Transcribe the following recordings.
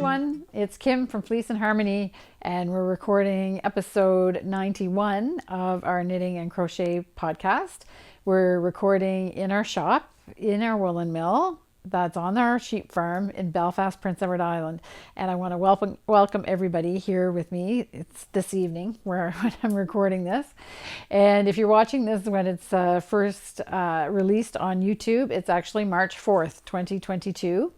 everyone, it's Kim from Fleece and Harmony, and we're recording episode 91 of our knitting and crochet podcast. We're recording in our shop, in our woolen mill that's on our sheep farm in Belfast, Prince Edward Island. And I want to welcome everybody here with me. It's this evening when I'm recording this. And if you're watching this when it's first released on YouTube, it's actually March 4th, 2022.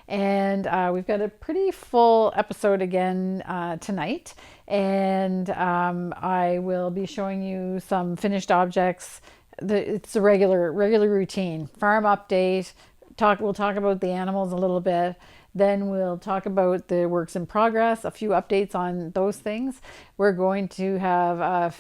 And we've got a pretty full episode again tonight. And I will be showing you some finished objects. It's a regular routine. Farm update. We'll talk about the animals a little bit. Then we'll talk about the works in progress, a few updates on those things. We're going to have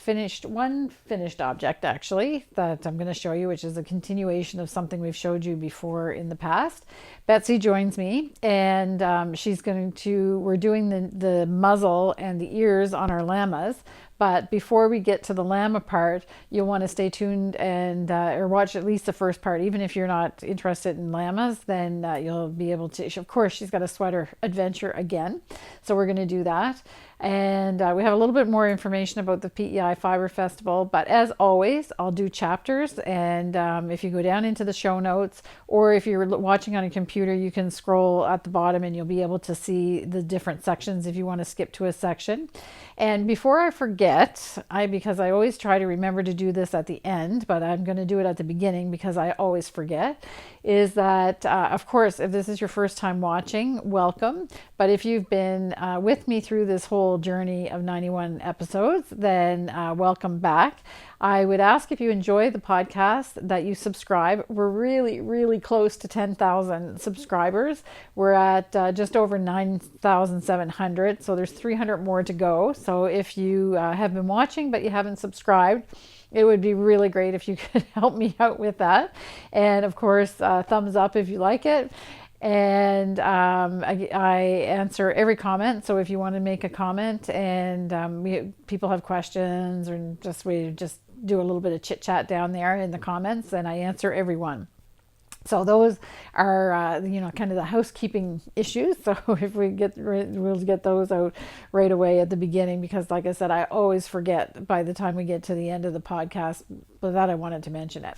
one finished object actually that I'm going to show you, which is a continuation of something we've showed you before in the past. Betsy joins me, and we're doing the muzzle and the ears on our llamas. But before we get to the llama part, you'll want to stay tuned and or watch at least the first part. Even if you're not interested in llamas, then you'll be able to. Of course, she's got a sweater adventure again, so we're going to do that. And we have a little bit more information about the PEI Fibre Festival. But as always, I'll do chapters. And if you go down into the show notes, or if you're watching on a computer, you can scroll at the bottom and you'll be able to see the different sections if you want to skip to a section. And before I forget, because I always try to remember to do this at the end, but I'm going to do it at the beginning because I always forget, is that, of course, if this is your first time watching, welcome. But if you've been with me through this whole journey of 91 episodes, then welcome back. I would ask if you enjoy the podcast that you subscribe. We're really, really close to 10,000 subscribers. We're at just over 9,700, so there's 300 more to go. So if you have been watching but you haven't subscribed, it would be really great if you could help me out with that. And of course, thumbs up if you like it. And I answer every comment. So if you want to make a comment and people have questions, or we just do a little bit of chit chat down there in the comments, and I answer everyone. So those are, kind of the housekeeping issues. So if we'll get those out right away at the beginning, because like I said, I always forget by the time we get to the end of the podcast, but that I wanted to mention it.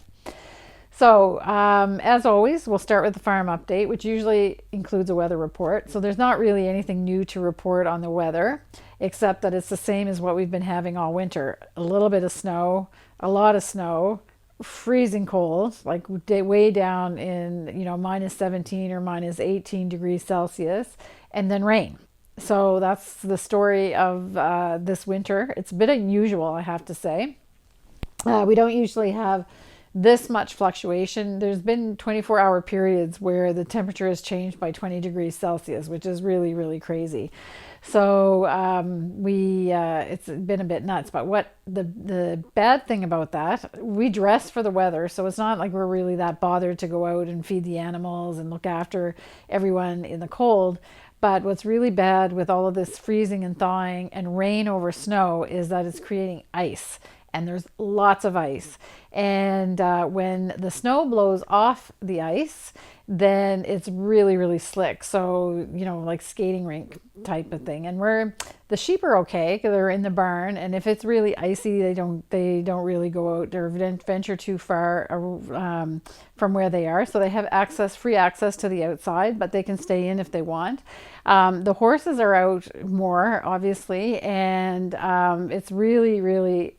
So as always, we'll start with the farm update, which usually includes a weather report. So there's not really anything new to report on the weather, except that it's the same as what we've been having all winter. A little bit of snow, a lot of snow, freezing cold, like way down in, minus 17 or minus 18 degrees Celsius, and then rain. So that's the story of this winter. It's a bit unusual, I have to say. We don't usually have this much fluctuation. There's been 24-hour periods where the temperature has changed by 20 degrees Celsius, which is really, really crazy. So it's been a bit nuts. But what the bad thing about that, we dress for the weather, so it's not like we're really that bothered to go out and feed the animals and look after everyone in the cold. But what's really bad with all of this freezing and thawing and rain over snow is that it's creating ice. And there's lots of ice. And when the snow blows off the ice, then it's really, really slick. So, like skating rink type of thing. And the sheep are okay because they're in the barn. And if it's really icy, they don't really go out or venture too far from where they are. So they have free access to the outside, but they can stay in if they want. The horses are out more, obviously. And it's really, really,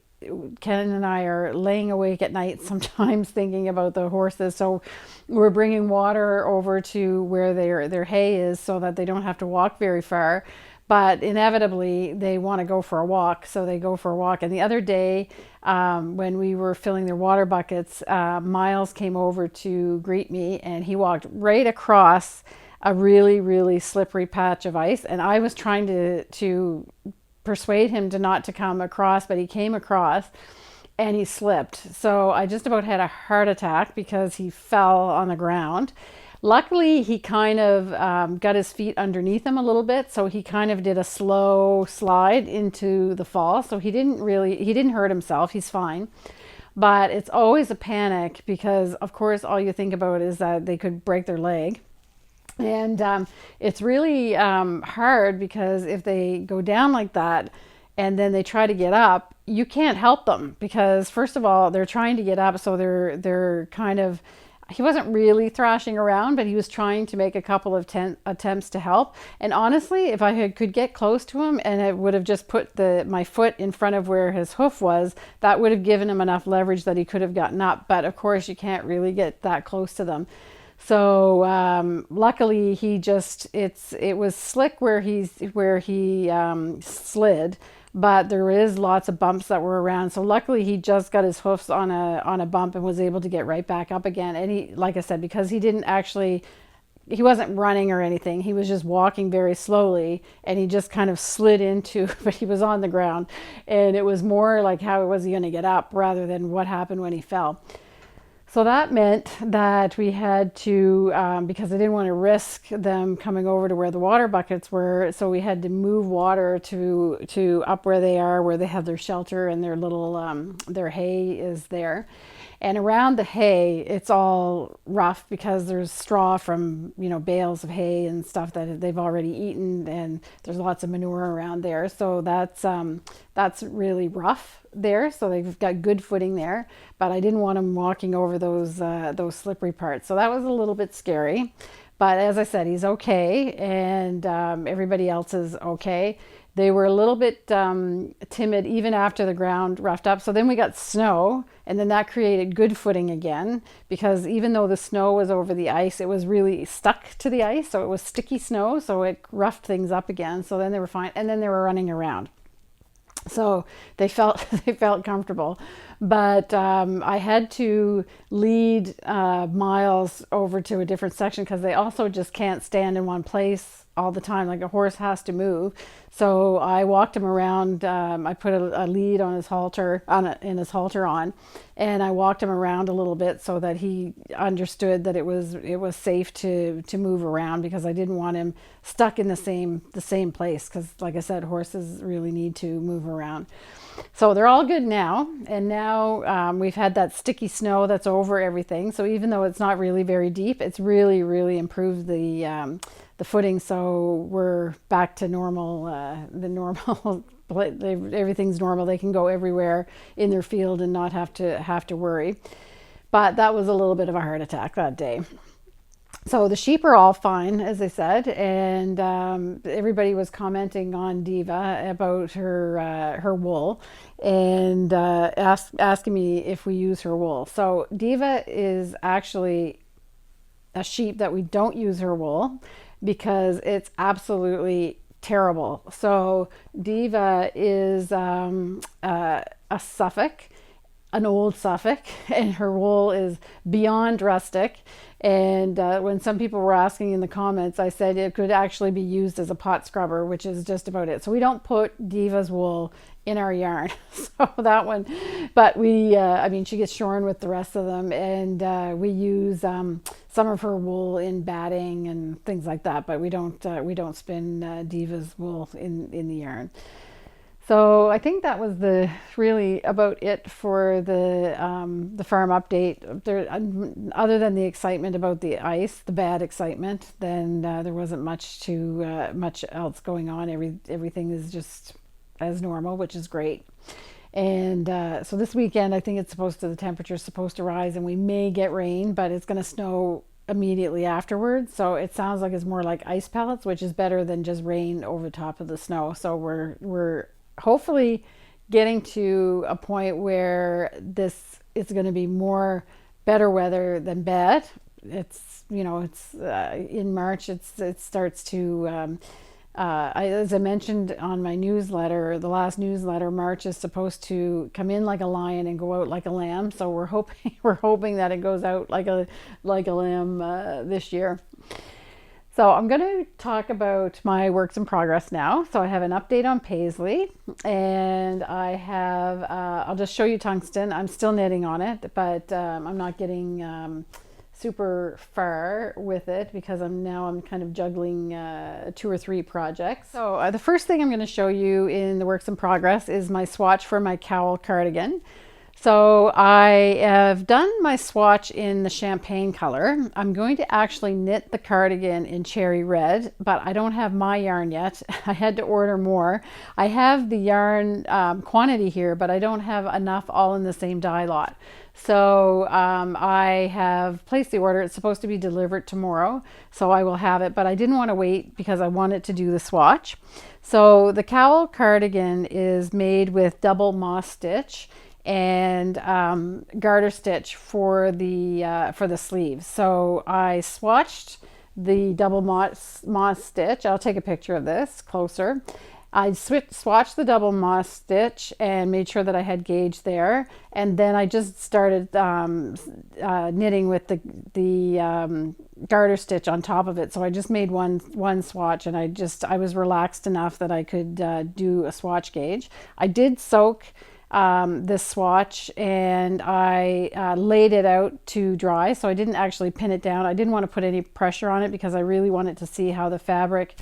Ken and I are laying awake at night sometimes thinking about the horses. So we're bringing water over to where their hay is so that they don't have to walk very far. But inevitably, they want to go for a walk, so they go for a walk. And the other day, when we were filling their water buckets, Miles came over to greet me, and he walked right across a really, really slippery patch of ice. And I was trying to persuade him not to come across, but he came across and he slipped. So I just about had a heart attack because he fell on the ground. Luckily, he kind of got his feet underneath him a little bit, so he kind of did a slow slide into the fall. So he didn't hurt himself. He's fine. But it's always a panic because, of course, all you think about is that they could break their leg. And it's really hard, because if they go down like that and then they try to get up, you can't help them, because first of all, they're trying to get up, so they're kind of, he wasn't really thrashing around, but he was trying to make a couple of attempts to help. And honestly, if I could get close to him and I would have just put my foot in front of where his hoof was, that would have given him enough leverage that he could have gotten up. But of course, you can't really get that close to them. So luckily, it was slick where he slid, but there is lots of bumps that were around. So luckily, he just got his hoofs on a bump and was able to get right back up again. And he, like I said, because he wasn't running or anything, he was just walking very slowly, and he just kind of slid into, but he was on the ground, and it was more like how was he going to get up rather than what happened when he fell. So that meant that we had to, because I didn't want to risk them coming over to where the water buckets were, so we had to move water to up where they are, where they have their shelter and their little, their hay is there. And around the hay, it's all rough because there's straw from, bales of hay and stuff that they've already eaten, and there's lots of manure around there. So that's really rough there. So they've got good footing there, but I didn't want them walking over those slippery parts. So that was a little bit scary. But as I said, he's okay, and everybody else is okay. They were a little bit timid even after the ground roughed up. So then we got snow, and then that created good footing again, because even though the snow was over the ice, it was really stuck to the ice. So it was sticky snow, so it roughed things up again. So then they were fine, and then they were running around. So they felt comfortable. But I had to lead Miles over to a different section, because they also just can't stand in one place all the time. Like a horse has to move. So I walked him around. I put a lead on his halter, and I walked him around a little bit so that he understood that it was safe to move around, because I didn't want him stuck in the same place, because like I said, horses really need to move around. So they're all good now, and now we've had that sticky snow that's over everything. So even though it's not really very deep, it's really, really improved the footing. So we're back to normal, the normal. Everything's normal. They can go everywhere in their field and not have to worry. But that was a little bit of a heart attack that day. So the sheep are all fine, as I said, and everybody was commenting on Diva about her wool, and asking me if we use her wool. So Diva is actually a sheep that we don't use her wool, because it's absolutely terrible. So Diva is a Suffolk, an old Suffolk, and her wool is beyond rustic. And when some people were asking in the comments, I said it could actually be used as a pot scrubber, which is just about it. So we don't put Diva's wool in our yarn. So that one, but she gets shorn with the rest of them, and we use some of her wool in batting and things like that. But we don't spin Diva's wool in the yarn. So I think that was really about it for the farm update. There, other than the excitement about the ice, the bad excitement, then there wasn't much else going on. Everything is just as normal, which is great. And so this weekend, I think the temperature's supposed to rise, and we may get rain, but it's going to snow immediately afterwards. So it sounds like it's more like ice pellets, which is better than just rain over top of the snow. So we're hopefully getting to a point where it's going to be better weather than bad. It's in March, it starts to as I mentioned on my newsletter, the last newsletter, March is supposed to come in like a lion and go out like a lamb. So we're hoping that it goes out like a lamb this year. So I'm going to talk about my works in progress now. So I have an update on Paisley, and I have, I'll just show you Tungsten. I'm still knitting on it, but I'm not getting super far with it, because I'm kind of juggling 2 or 3 projects. So the first thing I'm going to show you in the works in progress is my swatch for my Cowl Cardigan. So I have done my swatch in the champagne color. I'm going to actually knit the cardigan in cherry red, but I don't have my yarn yet. I had to order more. I have the yarn quantity here, but I don't have enough all in the same dye lot. So I have placed the order. It's supposed to be delivered tomorrow, so I will have it, but I didn't want to wait because I wanted to do the swatch. So the Cowl cardigan is made with double moss stitch and garter stitch for the sleeves. So I swatched the double moss stitch. I'll take a picture of this closer. I swatched the double moss stitch and made sure that I had gauge there, and then I just started knitting with the garter stitch on top of it. So I just made one swatch, and I was relaxed enough that I could do a swatch gauge. I did soak this swatch, and I laid it out to dry, so I didn't actually pin it down. I didn't want to put any pressure on it because I really wanted to see how the fabric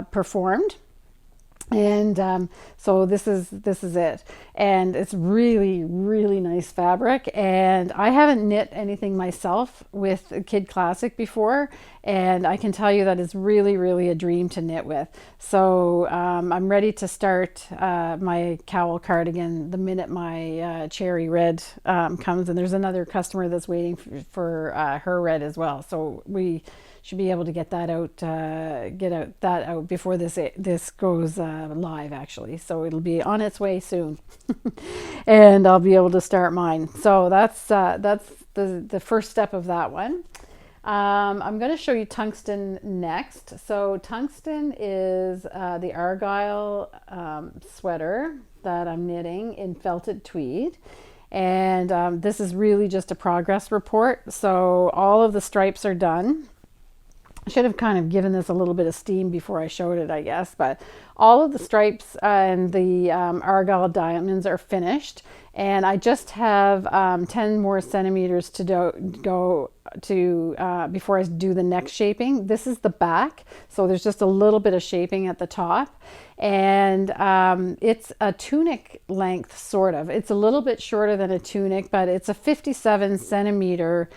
performed. And so this is it, and it's really nice fabric. And I haven't knit anything myself with Kid Classic before, and I can tell you that it's really a dream to knit with. So I'm ready to start my Cowl cardigan the minute my cherry red comes, and there's another customer that's waiting for her red as well, so we should be able to get that out before this goes live, actually. So it'll be on its way soon, and I'll be able to start mine. So that's the first step of that one. I'm going to show you Tungsten next. So Tungsten is the Argyle sweater that I'm knitting in felted tweed. And this is really just a progress report. So all of the stripes are done. I should have kind of given this a little bit of steam before I showed it, I guess, but all of the stripes and the Argyle diamonds are finished, and I just have 10 more centimeters to go to before I do the next shaping. This is the back, so there's just a little bit of shaping at the top, and it's a tunic length, sort of. It's a little bit shorter than a tunic, but it's a 57 centimeter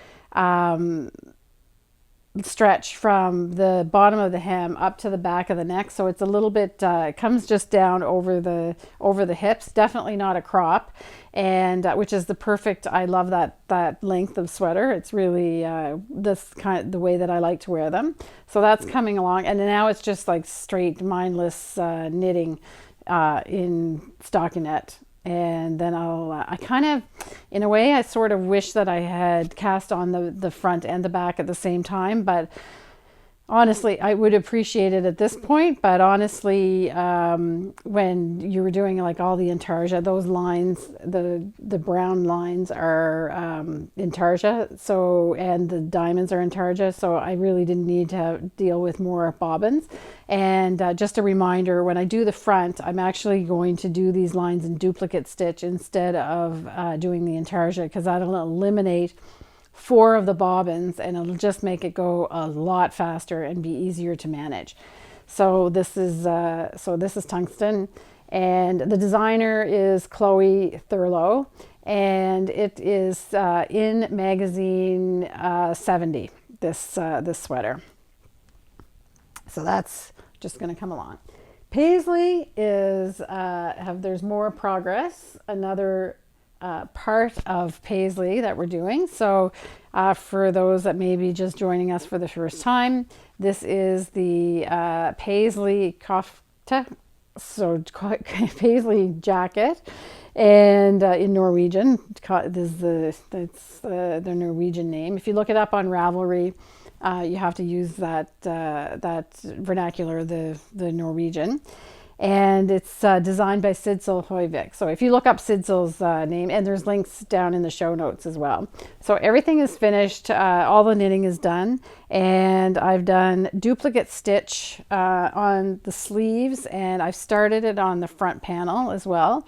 stretch from the bottom of the hem up to the back of the neck. So it's a little bit it comes just down over the hips. Definitely not a crop, and which is the perfect, I love that length of sweater. It's really this kind of the way that I like to wear them. So that's coming along, and now it's just like straight mindless knitting in stockinette. And then I kind of, in a way, I sort of wish that I had cast on the front and the back at the same time, but honestly, I would appreciate it at this point. But honestly, when you were doing like all the intarsia, those lines, the brown lines are intarsia, so, and the diamonds are intarsia, so I really didn't need to deal with more bobbins. And just a reminder, when I do the front, I'm actually going to do these lines in duplicate stitch instead of doing the intarsia, because that'll eliminate 4 of the bobbins, and it'll just make it go a lot faster and be easier to manage. So this is Tungsten, and the designer is Chloe Thurlow, and it is in magazine 70. This sweater. So that's just going to come along. Paisley is there's more progress. Another part of Paisley that we're doing. So for those that may be just joining us for the first time, this is the Paisley kofte, so Paisley jacket, and in Norwegian, this is the Norwegian name. If you look it up on Ravelry, you have to use that vernacular, the Norwegian. And it's designed by Sidsel Høyvik. So if you look up Sidsel's name, and there's links down in the show notes as well. So everything is finished. All the knitting is done. And I've done duplicate stitch on the sleeves, and I've started it on the front panel as well.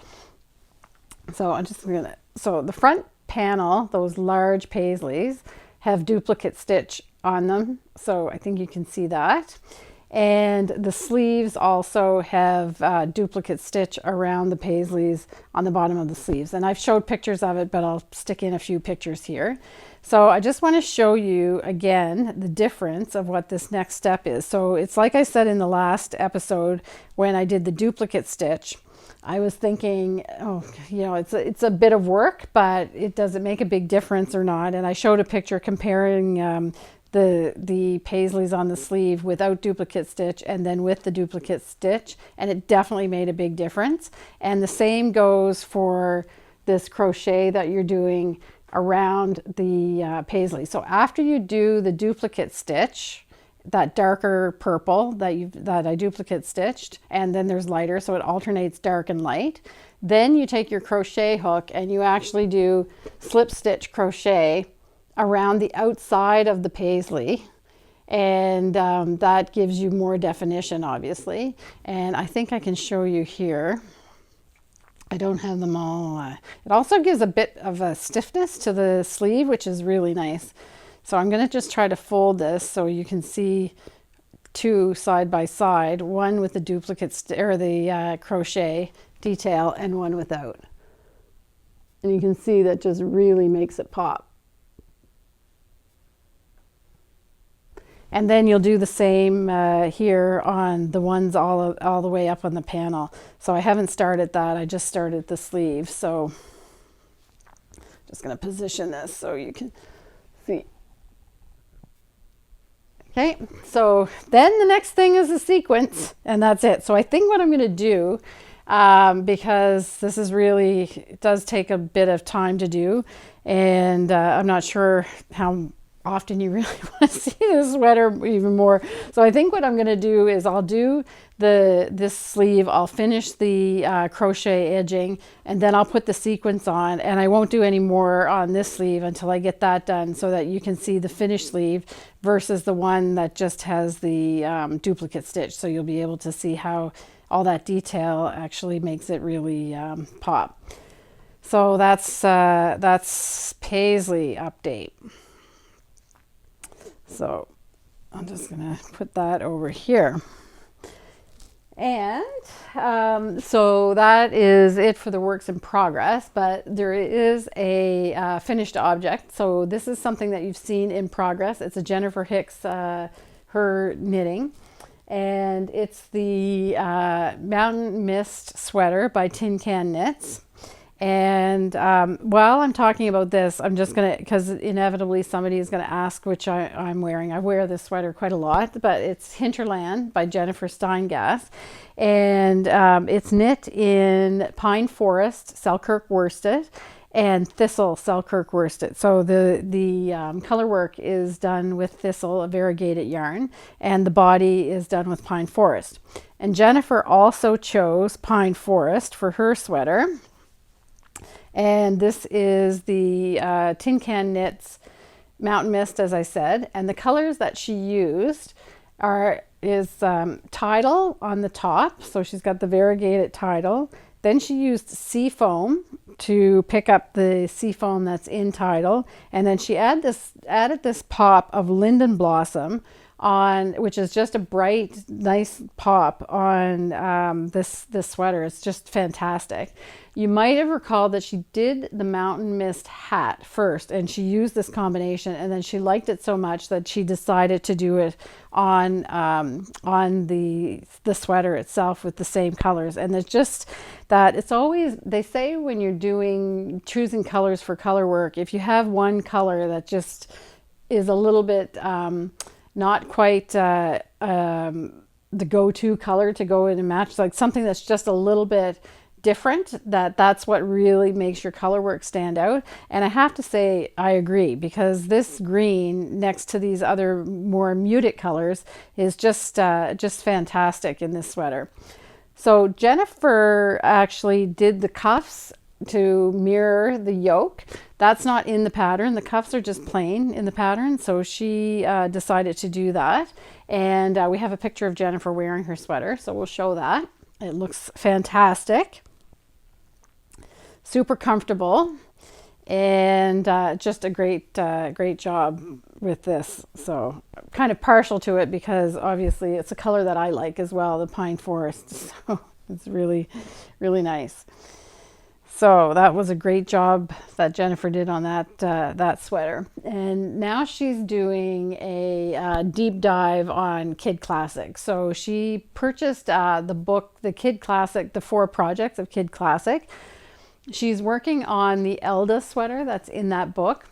So I'm just going to, so the front panel, those large paisleys, have duplicate stitch on them. So I think you can see that. And the sleeves also have duplicate stitch around the paisleys on the bottom of the sleeves. And I've showed pictures of it, but I'll stick in a few pictures here. So I just want to show you again the difference of what this next step is. So it's like I said in the last episode when I did the duplicate stitch. I was thinking, oh, you know, it's a bit of work, but does it make a big difference or not? And I showed a picture comparing the paisleys on the sleeve without duplicate stitch and then with the duplicate stitch, and it definitely made a big difference. And the same goes for this crochet that you're doing around the paisley. So after you do the duplicate stitch, that darker purple that I duplicate stitched, and then there's lighter, so it alternates dark and light. Then you take your crochet hook and you actually do slip stitch crochet around the outside of the paisley, and that gives you more definition, obviously. And I think I can show you here. I don't have them all. It also gives a bit of a stiffness to the sleeve, which is really nice. So I'm going to just try to fold this so you can see two side by side, one with the duplicate or the crochet detail and one without. And you can see that just really makes it pop. And then you'll do the same here on the ones all the way up on the panel. So I haven't started that, I just started the sleeve. So just going to position this so you can see. Okay, so then the next thing is the sequence, and that's it. So I think what I'm going to do, because this is really, it does take a bit of time to do, and I'm not sure how often you really want to see this sweater even more. So I think what I'm going to do is I'll do this sleeve, I'll finish the crochet edging, and then I'll put the sequence on, and I won't do any more on this sleeve until I get that done, so that you can see the finished sleeve versus the one that just has the duplicate stitch. So you'll be able to see how all that detail actually makes it really pop. So that's Paisley update. So I'm just going to put that over here. And so that is it for the works in progress, but there is a finished object. So this is something that you've seen in progress. It's a Jennifer Hicks, her knitting, and it's the Mountain Mist sweater by Tin Can Knits. And while I'm talking about this, I'm just going to, because inevitably somebody is going to ask which I'm wearing. I wear this sweater quite a lot, but it's Hinterland by Jennifer Steingass. And it's knit in Pine Forest, Selkirk Worsted, and Thistle, Selkirk Worsted. So the color work is done with Thistle, a variegated yarn, and the body is done with Pine Forest. And Jennifer also chose Pine Forest for her sweater. And this is the Tin Can Knits Mountain Mist, as I said. And the colors that she used is Tidal on the top. So she's got the variegated Tidal. Then she used Seafoam to pick up the Seafoam that's in Tidal. And then she added this pop of Linden Blossom on, which is just a bright, nice pop on this sweater. It's just fantastic. You might have recalled that she did the Mountain Mist hat first, and she used this combination, and then she liked it so much that she decided to do it on the sweater itself with the same colors. And it's just that it's always, they say when you're choosing colors for color work, if you have one color that just is a little bit not quite the go-to color to go in and match, like something that's just a little bit different, that's what really makes your color work stand out. And I have to say I agree, because this green next to these other more muted colors is just fantastic in this sweater. So Jennifer actually did the cuffs to mirror the yoke. That's not in the pattern. The cuffs are just plain in the pattern. So she decided to do that. And we have a picture of Jennifer wearing her sweater, so we'll show that. It looks fantastic. Super comfortable, and just a great job with this. So kind of partial to it because obviously it's a color that I like as well, the pine forest. So it's really, really nice. So that was a great job that Jennifer did on that sweater. And now she's doing a deep dive on Kid Classic. So she purchased the book, the Kid Classic, the 4 projects of Kid Classic. She's working on the Elda sweater that's in that book.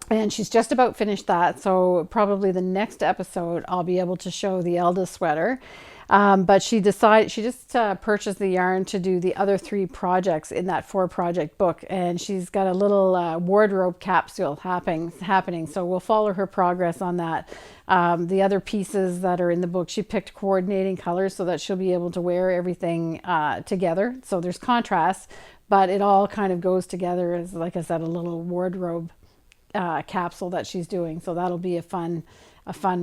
And she's just about finished that. So probably the next episode, I'll be able to show the Elda sweater. But she just purchased the yarn to do the other 3 projects in that 4 project book. And she's got a little wardrobe capsule happening. So we'll follow her progress on that. The other pieces that are in the book, she picked coordinating colors so that she'll be able to wear everything together. So there's contrast, but it all kind of goes together as, like I said, a little wardrobe capsule that she's doing. So that'll be a fun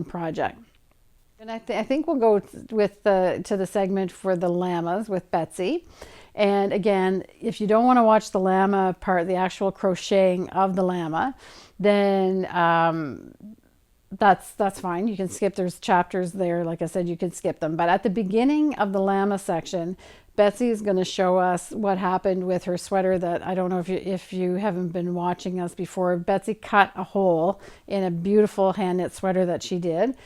project. And I think we'll go to the segment for the llamas with Betsy. And again, if you don't want to watch the llama part, the actual crocheting of the llama, then that's fine. You can skip. There's chapters there. Like I said, you can skip them. But at the beginning of the llama section, Betsy is going to show us what happened with her sweater that I don't know if you haven't been watching us before. Betsy cut a hole in a beautiful hand knit sweater that she did.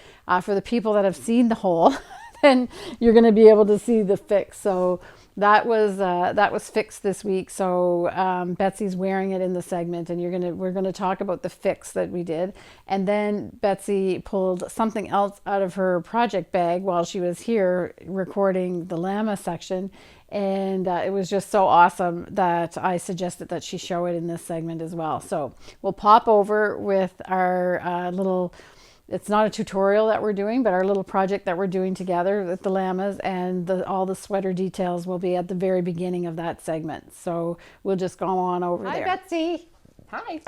For the people that have seen the hole, then you're going to be able to see the fix. So that was fixed this week. So Betsy's wearing it in the segment, and we're gonna talk about the fix that we did. And then Betsy pulled something else out of her project bag while she was here recording the llama section, and it was just so awesome that I suggested that she show it in this segment as well. So we'll pop over with our little. It's not a tutorial that we're doing, but our little project that we're doing together with the llamas, and all the sweater details will be at the very beginning of that segment. So we'll just go on over there. Hi, Betsy. Hi.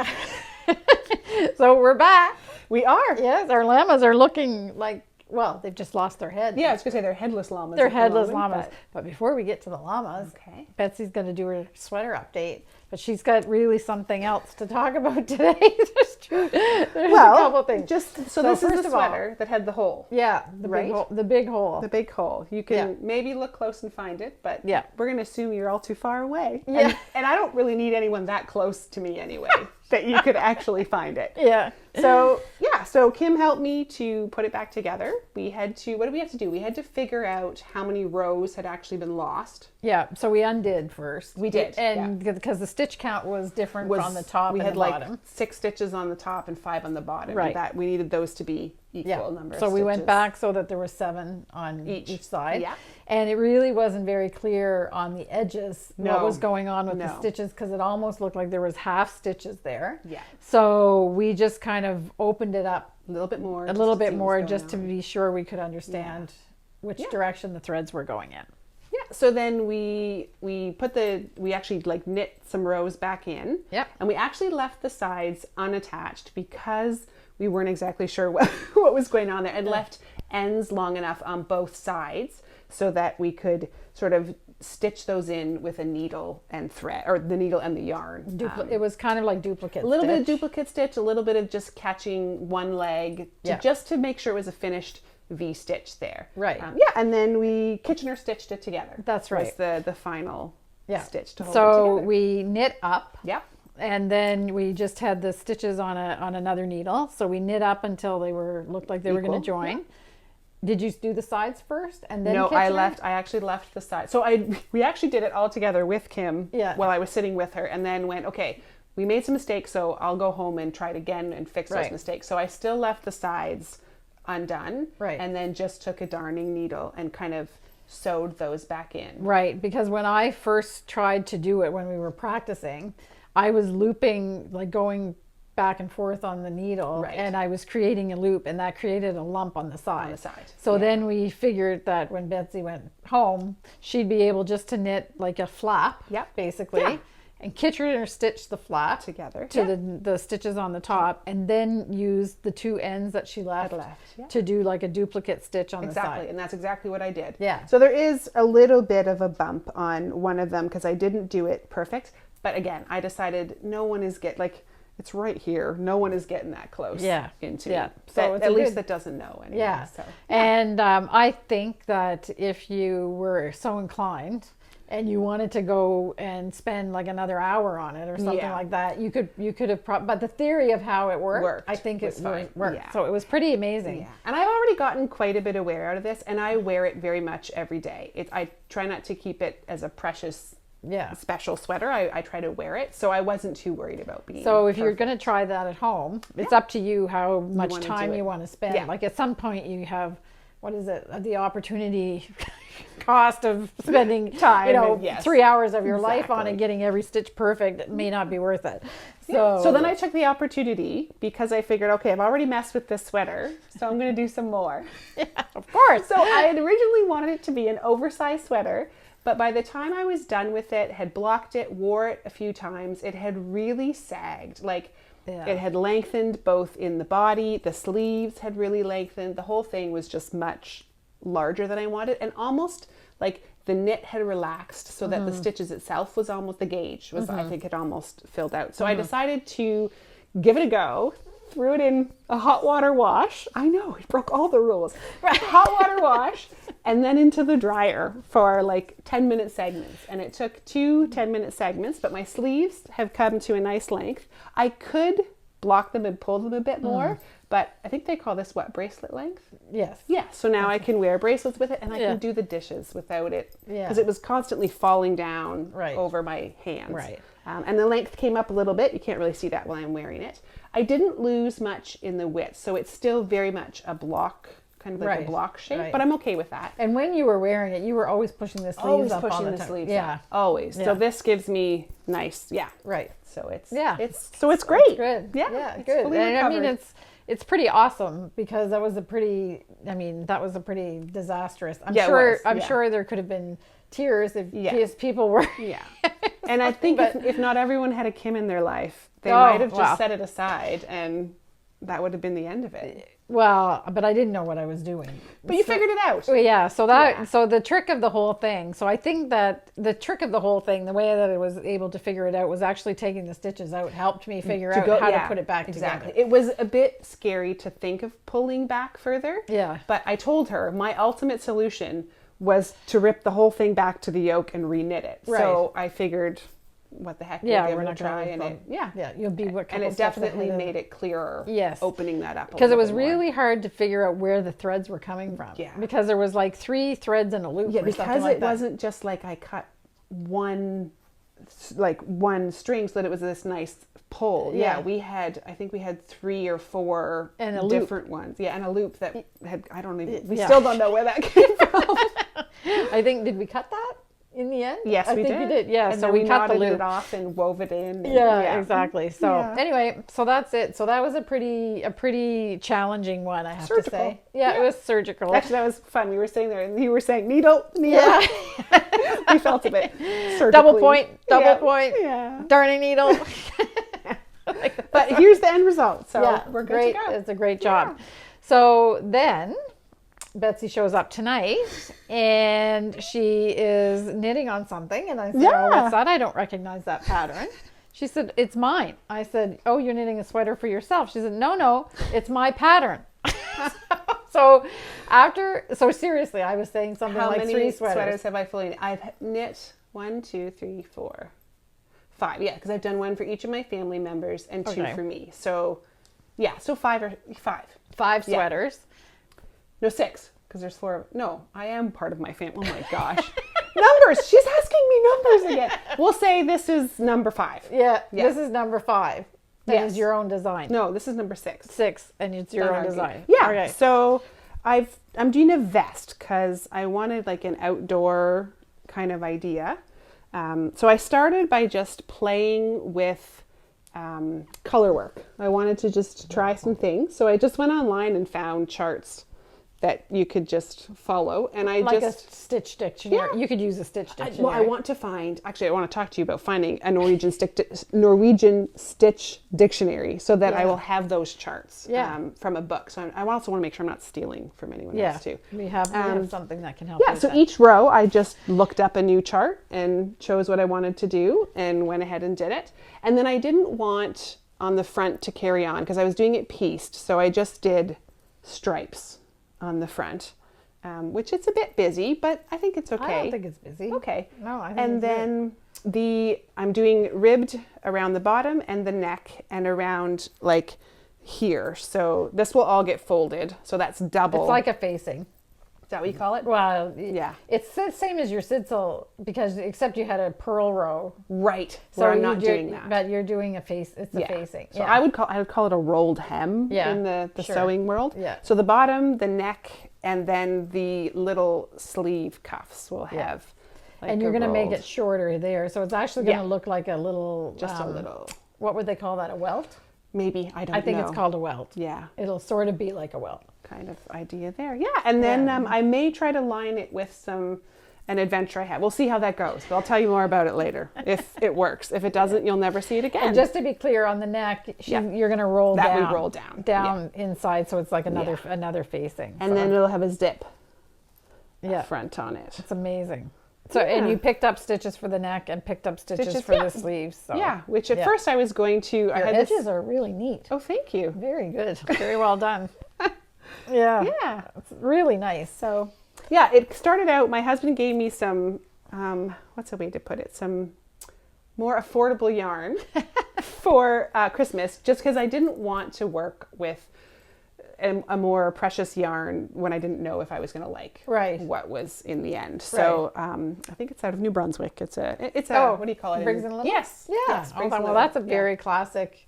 So we're back. We are. Yes, our llamas are looking like, well, they've just lost their heads. Yeah, I was going to say they're headless llamas. They're headless llamas. But before we get to the llamas, okay, Betsy's going to do her sweater update. But she's got really something else to talk about today. There's a couple things. So this is the sweater that had the hole. Yeah, the big hole. The big hole. The big hole. You can maybe look close and find it, but yeah, we're going to assume you're all too far away. Yeah. And I don't really need anyone that close to me anyway, that you could actually find it. Yeah. So Kim helped me to put it back together. What did we have to do? We had to figure out how many rows had actually been lost. Yeah, so we undid first. We did. And because the stitch count was different on the top and the bottom. We had 6 stitches on the top and 5 on the bottom. Right. That we needed those to be equal number of So we stitches. went back so that there were 7 on each side. Yeah. And it really wasn't very clear on the edges what was going on with the stitches, because it almost looked like there was half stitches there. Yeah. So we just kind of opened it up a little bit more. Just to be sure we could understand which direction the threads were going in. Yeah. So then we actually knit some rows back in. Yep. And we actually left the sides unattached because we weren't exactly sure what was going on there, and left ends long enough on both sides so that we could sort of stitch those in with a needle and thread, or the needle and the yarn. It was kind of like duplicate. A little bit of duplicate stitch, a little bit of just catching one leg just to make sure it was a finished V-stitch there. Right. And then we Kitchener stitched it together. That's right. Was the final stitch to hold it together. So we knit up. Yep. And then we just had the stitches on another needle. So we knit up until they looked like they were going to join. Yeah. Did you do the sides first and then Kitchener? I actually left the sides. So we actually did it all together with Kim while I was sitting with her, and then went, okay, we made some mistakes, so I'll go home and try it again and fix those mistakes. So I still left the sides undone, and then just took a darning needle and kind of sewed those back in. Right, because when I first tried to do it when we were practicing, I was looping, like going back and forth on the needle, and I was creating a loop, and that created a lump on the side. So then we figured that when Betsy went home, she'd be able just to knit like a flap, basically, and Kitchener stitch the flap together to the stitches on the top, and then use the 2 ends that she left to do like a duplicate stitch on the side. Exactly, and that's exactly what I did. Yeah. So there is a little bit of a bump on one of them because I didn't do it perfect, but again, I decided no one is it's right here. No one is getting that close into me. So at least that doesn't know anyway. Yeah. So, And I think that if you were so inclined and you wanted to go and spend like another hour on it or something like that, you could have, but the theory of how it worked I think it worked. Yeah. So it was pretty amazing. Yeah. And I've already gotten quite a bit of wear out of this, and I wear it very much every day. I try not to keep it as a precious special sweater. I try to wear it, so I wasn't too worried about being so if you're going to try that at home, it's up to you how much time you want to spend. Like at some point you have, what is it, the opportunity cost of spending time, 3 hours of your life on it, getting every stitch perfect. It may not be worth it. So then I took the opportunity, because I figured, okay, I've already messed with this sweater, so I'm going to do some more. Yeah, of course. So I had originally wanted it to be an oversized sweater, but by the time I was done with it, had blocked it, wore it a few times, it had really sagged. Like it had lengthened both in the body, the sleeves had really lengthened. The whole thing was just much larger than I wanted, and almost like the knit had relaxed so that the stitches itself was almost, the gauge was, I think it almost filled out. So I decided to give it a go. Threw it in a hot water wash. I know, it broke all the rules. Hot water wash, and then into the dryer for like 10-minute segments. And it took 2 10-minute segments, but my sleeves have come to a nice length. I could block them and pull them a bit more, but I think they call this bracelet length? Yes. Yeah, so now I can wear bracelets with it, and I can do the dishes without it. Because it was constantly falling down over my hands. Right. And the length came up a little bit. You can't really see that while I'm wearing it. I didn't lose much in the width, so it's still very much a block, kind of like a block shape, but I'm okay with that. And when you were wearing it, you were always pushing the sleeves always up. Pushing all the time. sleeves up. Always. So this gives me nice, Right. So it's great. It's good. Yeah, it's good. And I mean, it's pretty awesome, because that was a pretty disastrous. I'm sure there could have been tears if people were. Yeah. And I think if not everyone had a Kim in their life, they might have just set it aside, and that would have been the end of it. Well, but I didn't know what I was doing. But you figured it out. Yeah. So the trick of the whole thing. So I think that the trick of the whole thing, the way that I was able to figure it out, was actually taking the stitches out helped me figure out how to put it back together. It was a bit scary to think of pulling back further. Yeah. But I told her my ultimate solution was to rip the whole thing back to the yoke and re-knit it. Right. So I figured, what the heck, we're not try, and you'll be and it definitely made it clearer. Yes, opening that up because it was really hard to figure out where the threads were coming from. Yeah, because there was like 3 threads in a loop. Yeah, because it wasn't just like I cut one string so that it was this nice pull. Yeah, I think we had 3 or 4 different ones. Yeah, and a loop that had, I don't even, we still don't know where that came from. I think, did we cut that in the end? Yes, we did. Yeah, and so we cut the loop it off and wove it in. Exactly. So anyway, so that's it. So that was a pretty challenging one, I have to say. Yeah, it was surgical. Actually, that was fun. We were sitting there and you were saying needle. Yeah. We felt a bit surgically. Double point, darning needle. But here's the end result. So we're good to go. It's a great job. So then Betsy shows up tonight and she is knitting on something, and I said, oh, what's that? I don't recognize that pattern. She said, it's mine. I said, oh, you're knitting a sweater for yourself. She said, no, it's my pattern. So seriously, I was saying something like 3 sweaters. How many sweaters have I fully knit? I've knit 1, 2, 3, 4, 5. Yeah, because I've done 1 for each of my family members and 2 for me. So so 5. 5 sweaters. No, 6, because there's 4. No, I am part of my family. Oh my gosh. Numbers. She's asking me numbers again. We'll say this is number 5. Yeah. This is number 5. That is your own design. No, this is number 6. 6, and it's your own design. Yeah. Okay. So I'm doing a vest because I wanted like an outdoor kind of idea. So I started by just playing with color work. I wanted to just try some things. So I just went online and found charts that you could just follow, and I a stitch dictionary. You could use a stitch dictionary. I want to find. Actually, I want to talk to you about finding a Norwegian stitch dictionary, so that I will have those charts from a book. So I also want to make sure I'm not stealing from anyone else too. We have something that can help. Yeah. So each row, I just looked up a new chart and chose what I wanted to do, and went ahead and did it. And then I didn't want on the front to carry on because I was doing it pieced. So I just did stripes on the front, which it's a bit busy, but I think it's okay. I don't think it's busy. Okay. No, I think and it's then I'm doing ribbed around the bottom and the neck and around like here. So this will all get folded. So that's double. It's like a facing. Is that what you call it? Well, yeah. It's the same as your sitzel because except you had a purl row. Right. So I'm not doing that. But you're doing a face. It's a facing. So I would call it a rolled hem in the sewing world. Yeah. So the bottom, the neck, and then the little sleeve cuffs will have. Like and you're going to make it shorter there, so it's actually going to look like a little. Just a little. What would they call that? A welt? Maybe I don't know. I think it's called a welt. Yeah. It'll sort of be like a welt. Kind of idea there. Yeah. And then I may try to line it with an adventure I had. We'll see how that goes. But I'll tell you more about it later if it works. If it doesn't, you'll never see it again. And just to be clear on the neck, you're going to roll that down. We roll down inside, so it's like another facing. And then it'll have a zip front on it. It's amazing. So and you picked up stitches for the neck and picked up stitches for the sleeves. So. Yeah, which at first I was going to. Your edges are really neat. Oh, thank you. Very good. Very well done. Yeah. It's really nice. So. Yeah, it started out. My husband gave me some. What's a way to put it? Some more affordable yarn for Christmas, just because I didn't want to work with a more precious yarn when I didn't know if I was going to like what was in the end. So I think it's out of New Brunswick. It's a what do you call it? Briggs and Little? Yes. Yeah. Yes, well, that's a very classic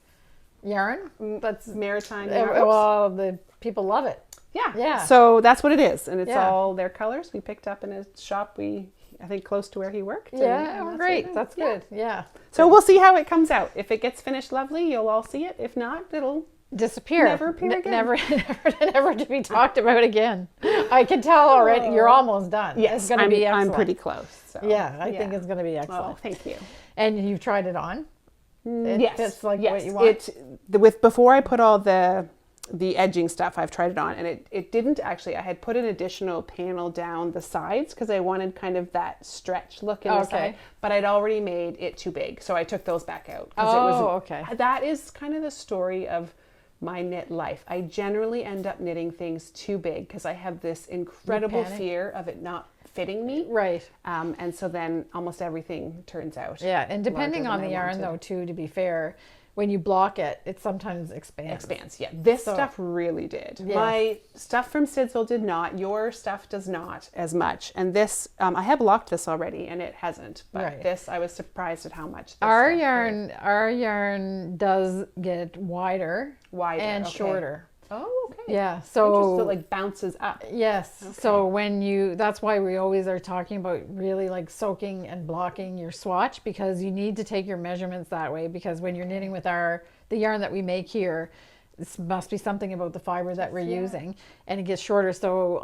yarn. That's maritime yarn. Well, the people love it. Yeah. So that's what it is. And it's all their colors. We picked up in a shop I think close to where he worked. And great. That's good. Yeah. So we'll see how it comes out. If it gets finished lovely, you'll all see it. If not, it'll disappear. Never appear again. Never to be talked about again. I can tell already. You're almost done. Yes, it's going to be excellent. I'm pretty close. So. Yeah, I think it's going to be excellent. Oh, thank you. And you've tried it on? Yes. It's like what you want? Before I put all the edging stuff, I've tried it on, and it didn't actually. I had put an additional panel down the sides because I wanted kind of that stretch look in the side, but I'd already made it too big, so I took those back out. Okay. That is kind of the story of my knit life. I generally end up knitting things too big because I have this incredible fear of it not fitting me. Right. And so then almost everything turns out. Yeah, and depending on the yarn though too, to be fair, when you block it, it sometimes expands. Yeah. This stuff really did. Yes. My stuff from Sidsel did not. Your stuff does not as much. And this, I have blocked this already and it hasn't. But this, I was surprised at how much this our yarn does get wider and shorter. Oh, okay. Yeah. So it like bounces up. Yes. Okay. So that's why we always are talking about really like soaking and blocking your swatch, because you need to take your measurements that way, because when you're knitting with the yarn that we make here, this must be something about the fiber that we're using, and it gets shorter. So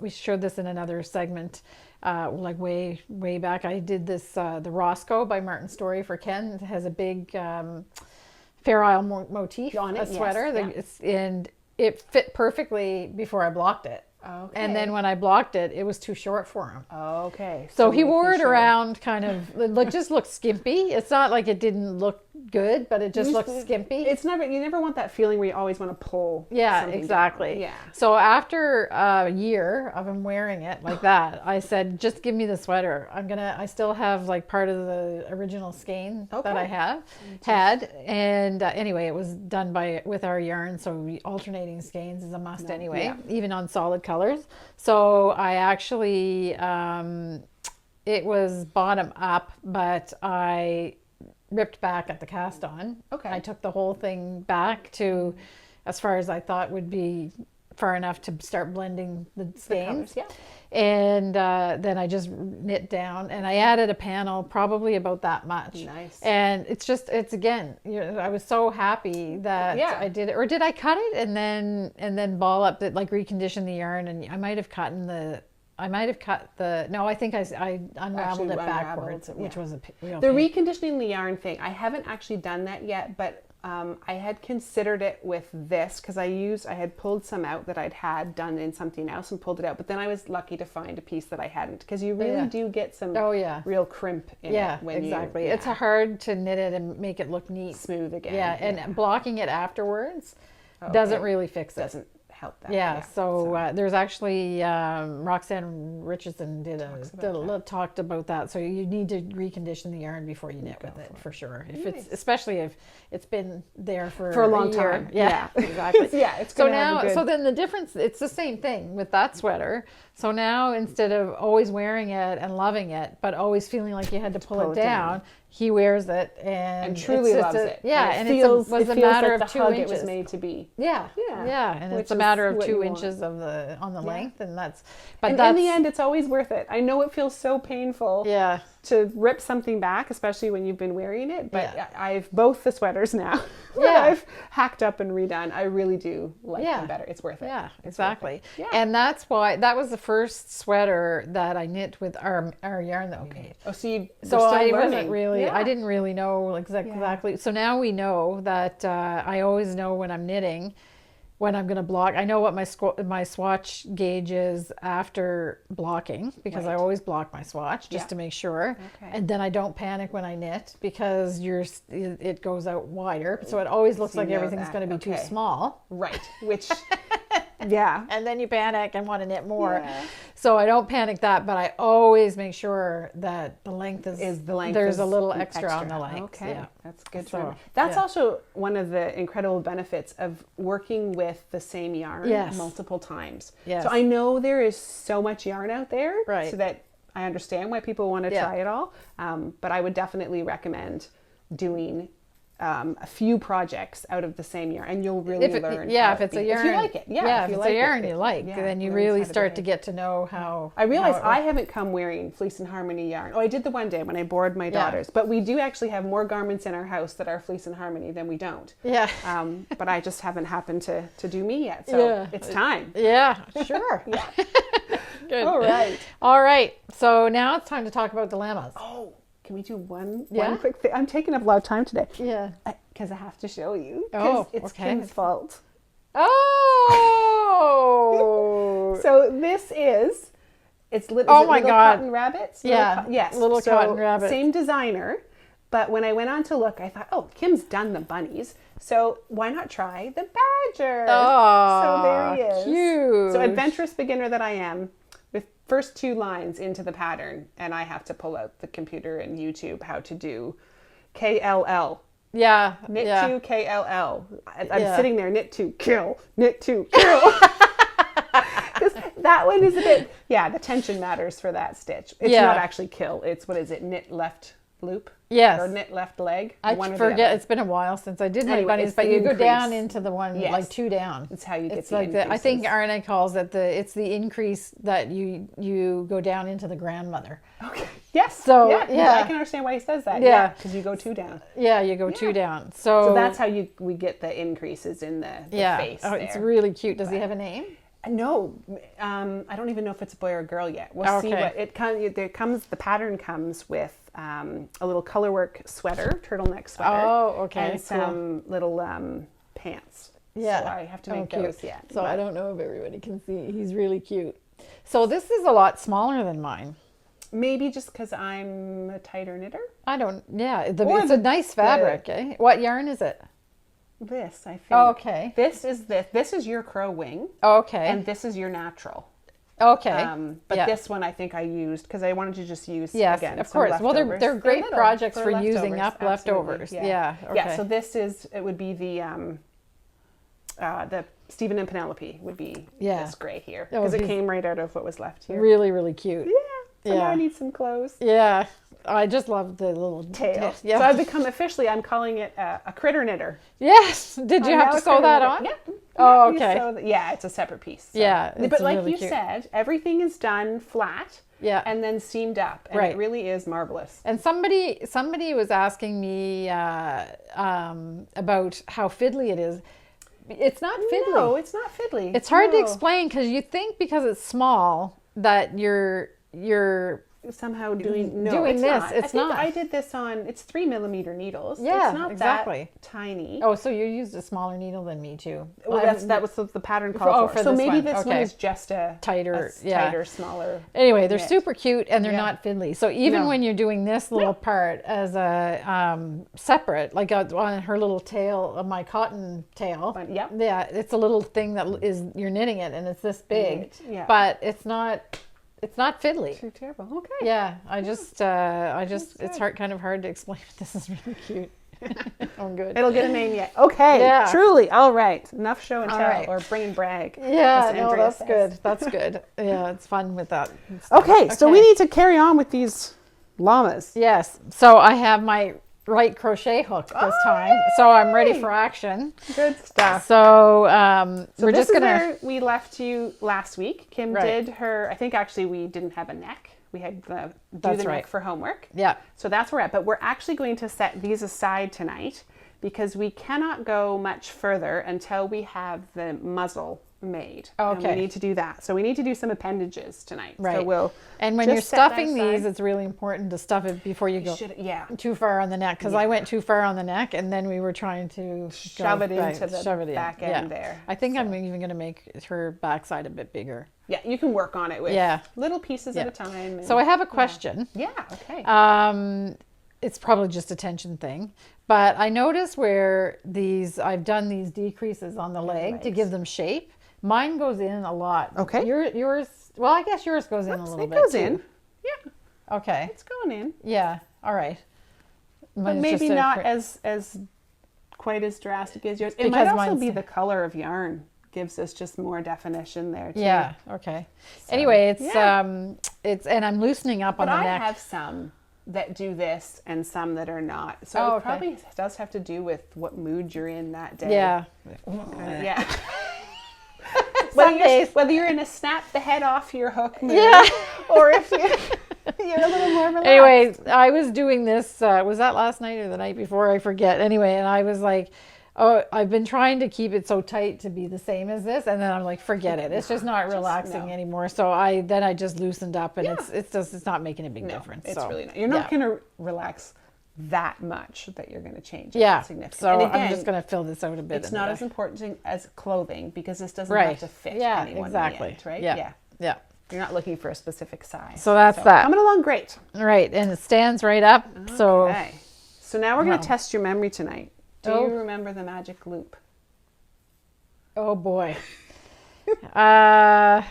we showed this in another segment, like way back. I did this, the Roscoe by Martin Story for Ken. It has a big, Fair Isle motif on it, a sweater, and it fit perfectly before I blocked it. Okay. And then when I blocked it, it was too short for him. Okay. So he wore it around kind of, just looked skimpy. It's not like it didn't look good, but it just looks skimpy. You never want that feeling where you always want to pull. Yeah, exactly. Down. Yeah. So after a year of him wearing it like that, I said, just give me the sweater. I still have like part of the original skein that I had. And anyway, it was done with our yarn. So alternating skeins is a must anyway, even on solid colors. So I actually, it was bottom up, but I ripped back at the cast on. Okay. I took the whole thing back to as far as I thought would be far enough to start blending the skeins. And then I just knit down, and I added a panel probably about that much. Nice. And it's again, I was so happy that I did it. Or did I cut it and then ball up like recondition the yarn, and I might have cut no, I think I unraveled it backwards, which was a real pain. Reconditioning the yarn thing, I haven't actually done that yet, but I had considered it with this because I had pulled some out that I'd had done in something else and pulled it out. But then I was lucky to find a piece that I hadn't, because you really do get some real crimp in it. When exactly. It's hard to knit it and make it look neat. Smooth again. Yeah, and blocking it afterwards doesn't really fix it. Doesn't help that. Yeah, so there's actually Roxanne Richardson talked about that. So you need to recondition the yarn before you knit with it, for sure. Especially if it's been there for a long time. Yeah, exactly. It's so then the difference, it's the same thing with that sweater. So now, instead of always wearing it and loving it, but always feeling like you had to pull it down, he wears it and truly loves it. Yeah, and it was a matter of 2 inches. It was made to be. Yeah, and it's a matter of 2 inches on the length, and that's. But in the end, it's always worth it. I know it feels so painful. Yeah. To rip something back, especially when you've been wearing it. But I've both the sweaters now. I've hacked up and redone. I really do like them better. It's worth it. Yeah, exactly. Yeah. And that's why that was the first sweater that I knit with our yarn that we made. Oh, so I wasn't really. I didn't really know exactly. So now we know that I always know when I'm knitting, when I'm going to block. I know what my swatch gauge is after blocking, because I always block my swatch just to make sure. Okay. And then I don't panic when I knit, because it goes out wider. So it always looks like everything's going to be too small. Right. Which, and then you panic and want to knit more. Yeah. So I don't panic that, but I always make sure that the length is the length. There's a little extra on the length. Okay. Yeah. That's good. That's also one of the incredible benefits of working with the same yarn multiple times. Yes. So I know there is so much yarn out there, so that I understand why people want to try it all. But I would definitely recommend doing a few projects out of the same yarn, and you'll really learn. If it's a yarn, if you like it. If it's a yarn you like, then you really start to get to know how. I realize I haven't come wearing Fleece and Harmony yarn. Oh, I did the one day when I bored my daughters, but we do actually have more garments in our house that are Fleece and Harmony than we don't. Yeah. But I just haven't happened to do me yet, so it's time. Yeah, sure. Good. All right. So now it's time to talk about the llamas. Oh. Can we do one quick thing? I'm taking up a lot of time today. Yeah. Because I have to show you. Because it's Kim's fault. Oh! So this is little cotton rabbits? Yeah. Little cotton rabbits. Same designer. But when I went on to look, I thought, Kim's done the bunnies. So why not try the badger? Oh, so there he is. Cute. So adventurous beginner that I am. First 2 lines into the pattern, and I have to pull out the computer and YouTube how to do KLL. Yeah. Knit 2 KLL. I'm sitting there, knit 2 kill, knit 2 kill. Because that one is a bit, the tension matters for that stitch. It's not actually kill. It's, what is it, knit left loop? Yes. Or knit left leg? I forget. It's been a while since I did my bunnies, but you go down into the one, like 2 down. It's how you get the increases. I think RNA calls it it's the increase that you go down into the grandmother. Okay. Yes. So, I can understand why he says that. Yeah. Because you go 2 down. Yeah, you go 2 down. So that's how we get the increases in the face. Oh, it's really cute. Does he have a name? No, I don't even know if it's a boy or a girl yet. We'll see what it comes. The pattern comes with a little colorwork sweater, turtleneck sweater. Oh, okay. And some little pants. Yeah. So I have to make those yet. So I don't know if everybody can see. He's really cute. So this is a lot smaller than mine. Maybe just because I'm a tighter knitter. I don't. Yeah, it's a nice fabric. What yarn is it? This, I think. Oh, okay. This is your crow wing. Okay. And this is your natural. Okay. But this one I think I used because I wanted to just use again. Of course. Well, they're great projects for using up leftovers. Okay. Yeah. So it would be the Stephen and Penelope would be this gray here because it came right out of what was left here. Really, really cute. Yeah. So now I need some clothes. Yeah. I just love the little tail. Yeah. So I've become I'm calling it a critter knitter. Yes. Did you have to sew that on? Yeah. Oh, okay. It's a separate piece. So. Yeah. But like really you said, everything is done flat. Yeah. And then seamed up. And it really is marvelous. And somebody was asking me about how fiddly it is. It's not fiddly. No, it's not fiddly. It's hard to explain because you think because it's small that you're you're somehow doing this. Not. It's not. I did this on, it's 3mm needles. Yeah, it's not exactly. that tiny. Oh, so you used a smaller needle than me too. Well, that was the pattern called for. So maybe this one is just a tighter, smaller. Anyway, they're knit. super cute and they're not fiddly. So even when you're doing this little part as a separate, like on her little tail of my cotton tail, it's a little thing that you're knitting it and it's this big, but it's not fiddly. Too terrible. Okay. Yeah, I just it's kind of hard to explain. This is really cute. Oh, good. It'll get a name yet. Okay. Yeah. Truly. All right. Enough show and tell or bring and brag. Yeah. No, that's good. That's good. Yeah, it's fun with that. Okay. So we need to carry on with these llamas. Yes. So I have my right crochet hook this time, so I'm ready for action. Good stuff. So we're this just gonna. Where we left you last week. Kim did her. I think actually we didn't have a neck. We had the neck for homework. Yeah. So that's where we're at. But we're actually going to set these aside tonight because we cannot go much further until we have the muzzle made. Okay. And we need to do that. So we need to do some appendages tonight. Right. So and when you're stuffing these, it's really important to stuff it before you go too far on the neck. Because I went too far on the neck and then we were trying to shove it into the back end there. I think I'm even going to make her backside a bit bigger. Yeah, you can work on it with little pieces at a time. And, so I have a question. Yeah, okay. It's probably just a tension thing, but I noticed where I've done these decreases on the leg to give them shape. Mine goes in a lot. Okay. Yours, well, I guess yours goes in a little bit. It goes in. Yeah. Okay. It's going in. Yeah. All right. But maybe not as quite as drastic as yours. It might also be the color of yarn gives us just more definition there too. Yeah. Okay. So, anyway, it's and I'm loosening up on the neck. I have some that do this and some that are not. So it probably does have to do with what mood you're in that day. Yeah. Yeah. Whether you're in a snap the head off your hook mood, or if you're a little more relaxed. Anyway, I was doing this, was that last night or the night before? I forget. Anyway, and I was like, oh, I've been trying to keep it so tight to be the same as this. And then I'm like, forget it. It's just not relaxing anymore. So I just loosened up and it's not making a big difference. It's really not. You're not going to relax that much that you're going to change. Yeah. Significant. So again, I'm just going to fill this out a bit. It's not as important as clothing because this doesn't have to fit anyone exactly. in the end, right? Yeah. You're not looking for a specific size. So that's that. Coming along great. Right. And it stands right up. Okay. So now we're going to test your memory tonight. Do you remember the magic loop? Oh boy. Where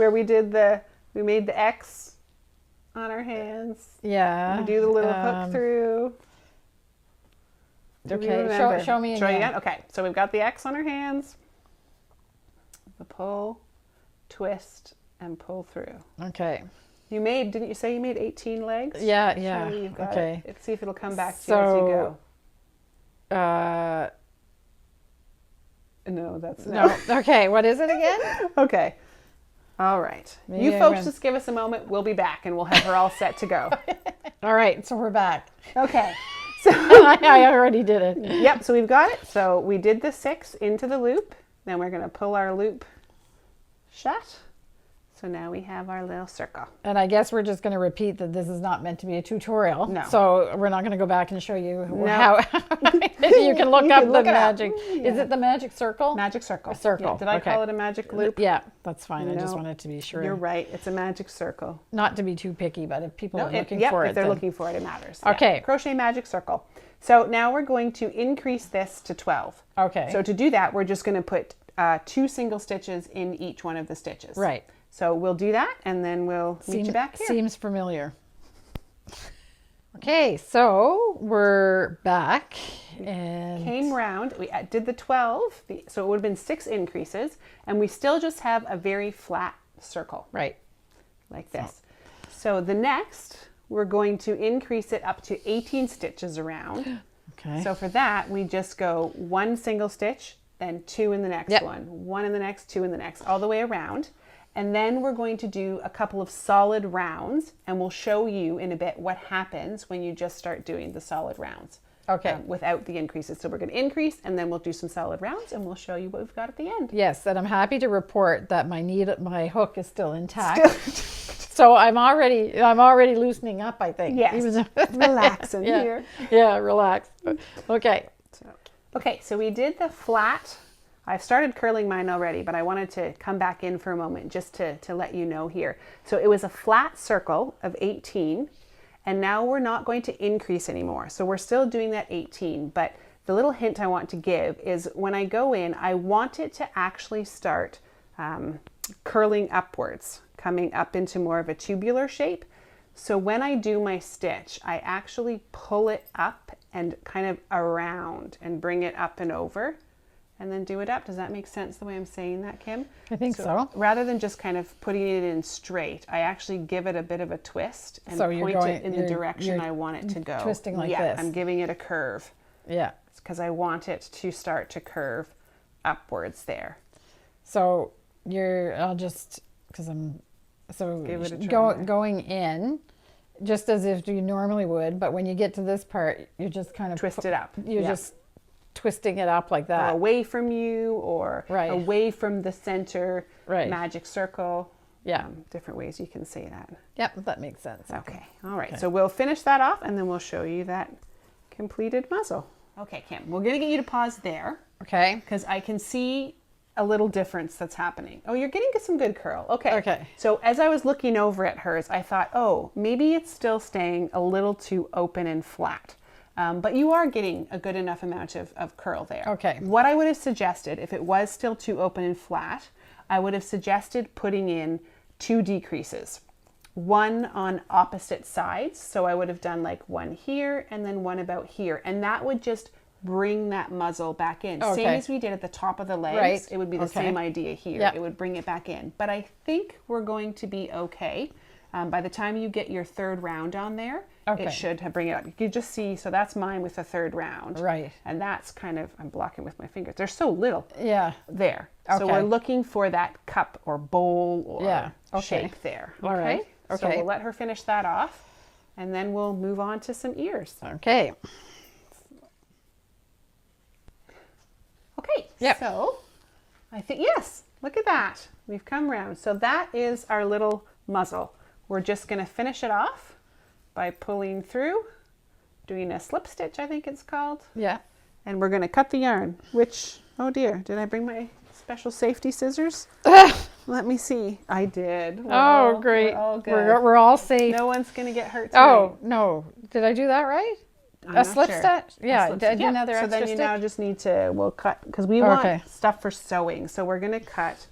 we made the X on our hands. Yeah. We do the little hook through. Okay. Show me again. Again. Okay. So we've got the X on our hands. The pull, twist, and pull through. Okay. Didn't you say you made 18 legs? Yeah. Okay. Let's see if it'll come back to you as you go. No, that's no. Okay, what is it again? Okay. All right. Maybe you folks just give us a moment. We'll be back and we'll have her all set to go. All right, so we're back. Okay. So I already did it. Yep, so we've got it. So we did the 6 into the loop. Then we're going to pull our loop shut. So now we have our little circle. And I guess we're just going to repeat that this is not meant to be a tutorial. No. So we're not going to go back and show you how you can look up the magic. Is it the magic circle? Magic circle. A circle. Yeah. Did I call it a magic loop? Yeah, that's fine. I just wanted to be sure. You're right. It's a magic circle. Not to be too picky, but if people are looking for it. If they're looking for it, it matters. Okay. Yeah. Crochet magic circle. So now we're going to increase this to 12. Okay. So to do that, we're just going to put 2 single stitches in each one of the stitches. Right. So we'll do that and then we'll meet you back here. Seems familiar. Okay, so we're back and came round. We did the 12, so it would have been 6 increases, and we still just have a very flat circle. Right. Like this. So the next, we're going to increase it up to 18 stitches around. Okay. So for that, we just go 1 single stitch, then 2 in the next one, 1 in the next, 2 in the next, all the way around. And then we're going to do a couple of solid rounds, and we'll show you in a bit what happens when you just start doing the solid rounds. Okay. Without the increases. So we're going to increase, and then we'll do some solid rounds, and we'll show you what we've got at the end. Yes, and I'm happy to report that my hook is still intact. So I'm already loosening up, I think. Yes. Relaxing here. Yeah, relax. Okay. So we did the flat. I've started curling mine already, but I wanted to come back in for a moment just to let you know here. So it was a flat circle of 18, and now we're not going to increase anymore. So we're still doing that 18, but the little hint I want to give is when I go in, I want it to actually start curling upwards, coming up into more of a tubular shape. So when I do my stitch, I actually pull it up and kind of around and bring it up and over and then do it up. Does that make sense the way I'm saying that, Kim? I think so. Rather than just kind of putting it in straight, I actually give it a bit of a twist and point it in the direction I want it to go. Twisting like this. I'm giving it a curve. Yeah. It's because I want it to start to curve upwards there. So going in just as if you normally would, but when you get to this part, you just kind of twist it up. You're just twisting it up like that. Or away from you, or away from the center magic circle. Yeah. Different ways you can say that. Yep, that makes sense. Okay. All right. Okay. So we'll finish that off and then we'll show you that completed muzzle. Okay, Kim, we're going to get you to pause there. Okay. Because I can see a little difference that's happening. Oh, you're getting some good curl. Okay. Okay. So as I was looking over at hers, I thought, oh, maybe it's still staying a little too open and flat. But you are getting a good enough amount of curl there. Okay. What I would have suggested, if it was still too open and flat, I would have suggested putting in 2 decreases. One on opposite sides. So I would have done like one here and then one about here. And that would just bring that muzzle back in. Okay. Same as we did at the top of the legs. It would be the same idea here. Yep. It would bring it back in. But I think we're going to be okay. By the time you get your 3rd round on there, it should bring it up. You can just see, so that's mine with the 3rd round. Right. And that's kind of, I'm blocking with my fingers. They're so little. Yeah. There. Okay. So we're looking for that cup or bowl or shape there. All right. Okay. So we'll let her finish that off and then we'll move on to some ears. Okay. Okay. Yep. So I think, yes, look at that. We've come around. So that is our little muzzle. We're just going to finish it off by pulling through, doing a slip stitch, I think it's called. Yeah. And we're going to cut the yarn, which, oh dear, did I bring my special safety scissors? Let me see. I did. Great. We're all good. We're all safe. No one's going to get hurt today. Oh, no. Did I do that right? I'm slip stitch? Yeah. Did another so extra then you stitch? now just need to, we'll cut, because we want stuff for sewing. So we're going to cut,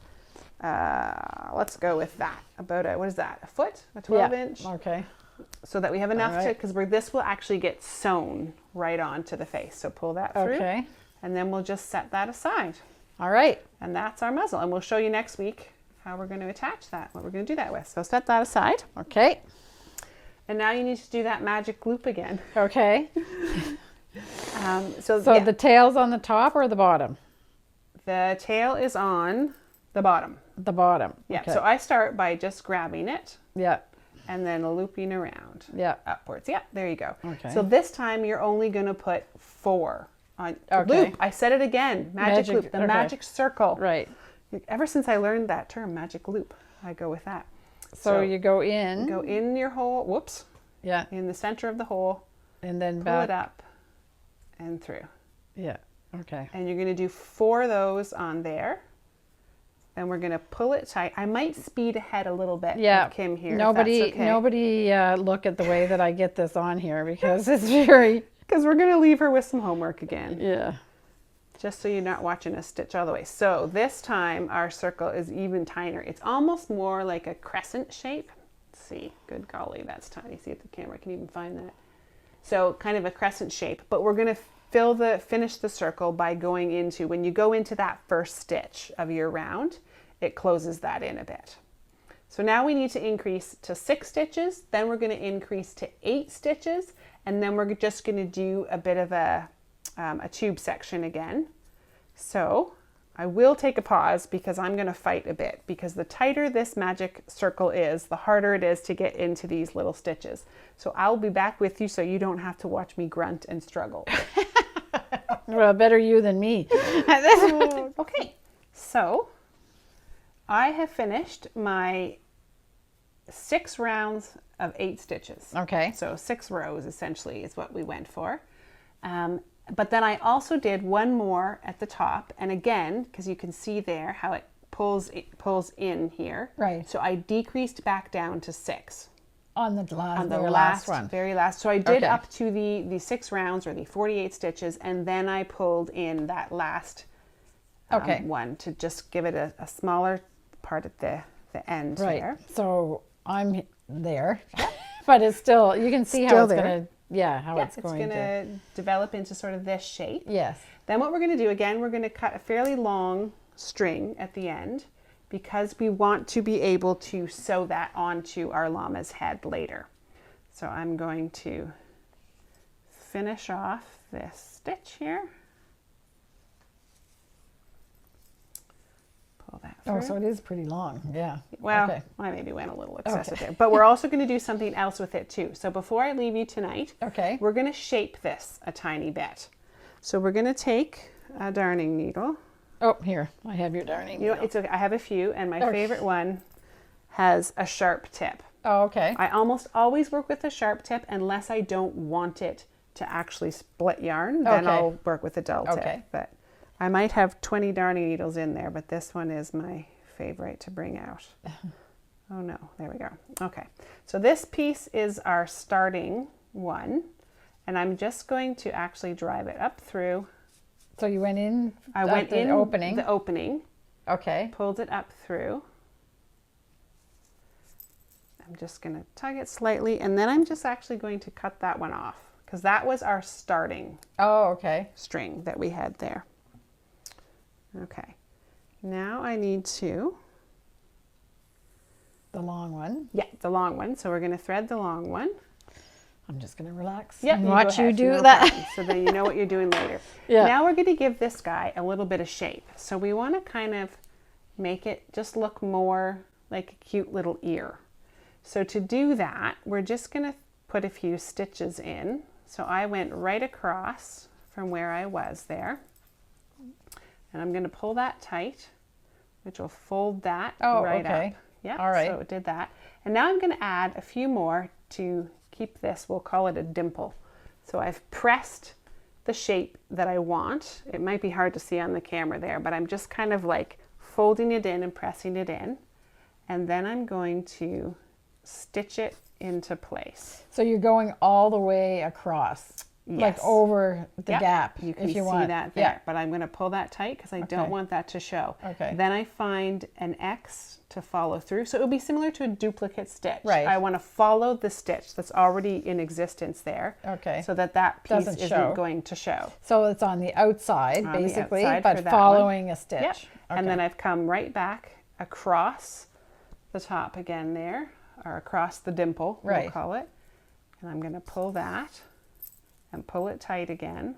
let's go with that. About what is that? A foot? A 12 inch? Okay. So that we have enough to, because this will actually get sewn right onto the face. So pull that through. Okay. And then we'll just set that aside. All right. And that's our muzzle. And we'll show you next week how we're going to attach that, what we're going to do that with. So set that aside. Okay. And now you need to do that magic loop again. Okay. So the tail's on the top or the bottom? The tail is on the bottom. The bottom. Yeah. Okay. So I start by just grabbing it. Yeah. And then looping around. Yeah. Upwards. Yeah. There you go. Okay. So this time you're only going to put 4 on loop. I said it again. Magic loop. The magic circle. Right. Ever since I learned that term, magic loop, I go with that. So you go in. Go in your hole. Whoops. Yeah. In the center of the hole. And then pull back. it up and through. Yeah. Okay. And you're going to do 4 of those on there. Then we're going to pull it tight. I might speed ahead a little bit. Yeah. Kim here. Nobody look at the way that I get this on here because it's very. Because we're going to leave her with some homework again. Yeah. Just so you're not watching us stitch all the way. So this time our circle is even tinier. It's almost more like a crescent shape. Let's see, good golly, that's tiny. See if the camera can even find that. So kind of a crescent shape, but we're going to finish the circle by going into, when you go into that first stitch of your round, it closes that in a bit. So now we need to increase to 6 stitches, then we're going to increase to 8 stitches, and then we're just going to do a bit of a tube section again. So I will take a pause because I'm going to fight a bit, because the tighter this magic circle is, the harder it is to get into these little stitches. So I'll be back with you so you don't have to watch me grunt and struggle. Well, better you than me. Okay, so I have finished my 6 rounds of 8 stitches. Okay. So 6 rows essentially is what we went for. But then I also did one more at the top, and again, because you can see there how it pulls in here. Right. So I decreased back down to 6. On the last one. Very last. So I did up to the 6 rounds or the 48 stitches, and then I pulled in that last one to just give it a smaller part at the end there. So I'm there, but it's still, you can see how it's going to, it's going to develop into sort of this shape. Yes. Then what we're going to do, again, we're going to cut a fairly long string at the end because we want to be able to sew that onto our llama's head later. So I'm going to finish off this stitch here. Pull that through. Oh, so it is pretty long. Yeah. Well, I maybe went a little excessive there. But we're also going to do something else with it too. So before I leave you tonight, we're going to shape this a tiny bit. So we're going to take a darning needle. Oh, here, I have your darning needle. It's okay. I have a few, and my favorite one has a sharp tip. Oh, okay. I almost always work with a sharp tip unless I don't want it to actually split yarn. Then I'll work with a dull tip. But I might have 20 darning needles in there, but this one is my favorite to bring out. Oh no, there we go. Okay, so this piece is our starting one, and I'm just going to actually drive it up through. So you went in? I went in the opening. Okay. Pulled it up through. I'm just going to tug it slightly, and then I'm just actually going to cut that one off because that was our starting string that we had there. Okay. Now I need to... The long one? Yeah, the long one. So we're going to thread the long one. I'm just going to relax and watch you do that. Problem. So then you know what you're doing later. Now we're going to give this guy a little bit of shape. So we want to kind of make it just look more like a cute little ear. So to do that, we're just going to put a few stitches in. So I went right across from where I was there. And I'm going to pull that tight, which will fold that right up. Yeah, all right. So it did that. And now I'm going to add a few more to keep this, we'll call it a dimple. So I've pressed the shape that I want. It might be hard to see on the camera there, but I'm just kind of like folding it in and pressing it in. And then I'm going to stitch it into place. So you're going all the way across, like over the gap, you can if you see want. that there. But I'm going to pull that tight because I don't want that to show. Then I find an X to follow through. So it would be similar to a duplicate stitch. I want to follow the stitch that's already in existence there. So that piece isn't going to show. So it's on the outside, basically, but following a stitch. And then I've come right back across the top again there, or across the dimple, we'll call it. And I'm going to pull that and pull it tight again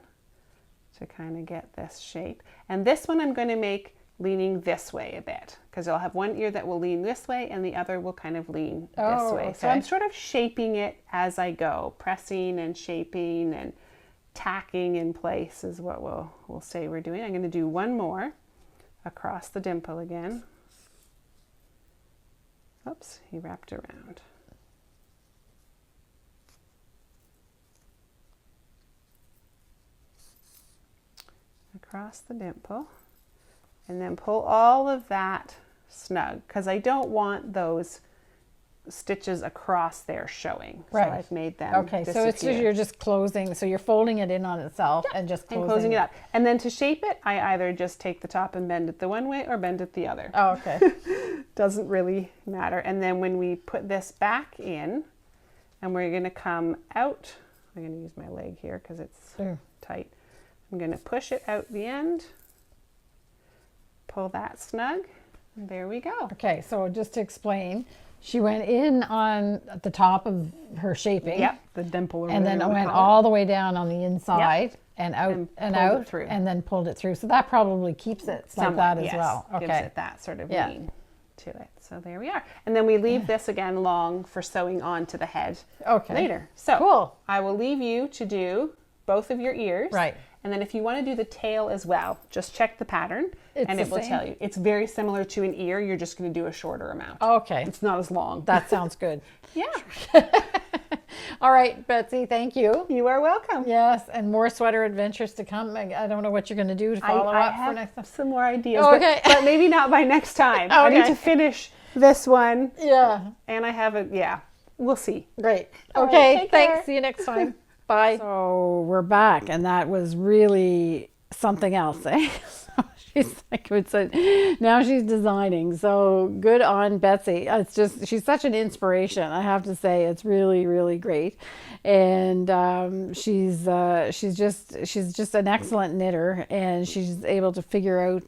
to kind of get this shape. And this one I'm going to make leaning this way a bit because I'll have one ear that will lean this way and the other will kind of lean this way. So I'm sort of shaping it as I go, pressing and shaping and tacking in place is what we'll say we're doing. I'm going to do one more across the dimple again. Oops, he wrapped around. Across the dimple, and then pull all of that snug because I don't want those stitches across there showing. So I've made them disappear. So it's just, you're just closing, so you're folding it in on itself and just closing it up. And then to shape it, I either just take the top and bend it the one way or bend it the other. Oh, okay. Doesn't really matter. And then when we put this back in, and we're going to come out, I'm going to use my leg here because it's tight. I'm going to push it out the end, pull that snug, and there we go. Okay, so just to explain, she went in on the top of her shaping. Yep, the dimple. And then went all the way down on the inside and out and out, and then pulled it through. So that probably keeps it like that as well. Okay. Gives it that sort of lean to it. So there we are. And then we leave this again long for sewing onto the head later. So I will leave you to do both of your ears. And then if you want to do the tail as well, just check the pattern and it will tell you. It's very similar to an ear. You're just going to do a shorter amount. Okay. It's not as long. That sounds good. Yeah. All right, Betsy, thank you. You are welcome. Yes, and more sweater adventures to come. I don't know what you're going to do to follow up for next time. Some more ideas, okay. but maybe not by next time. Okay. I need to finish this one. Yeah. And I have we'll see. Great. Okay, okay, thanks. See you next time. Bye. So we're back, and that was really something else, eh? She's like, now she's designing. So good on Betsy. It's just, she's such an inspiration. I have to say, it's really, really great. And she's just an excellent knitter, and she's able to figure out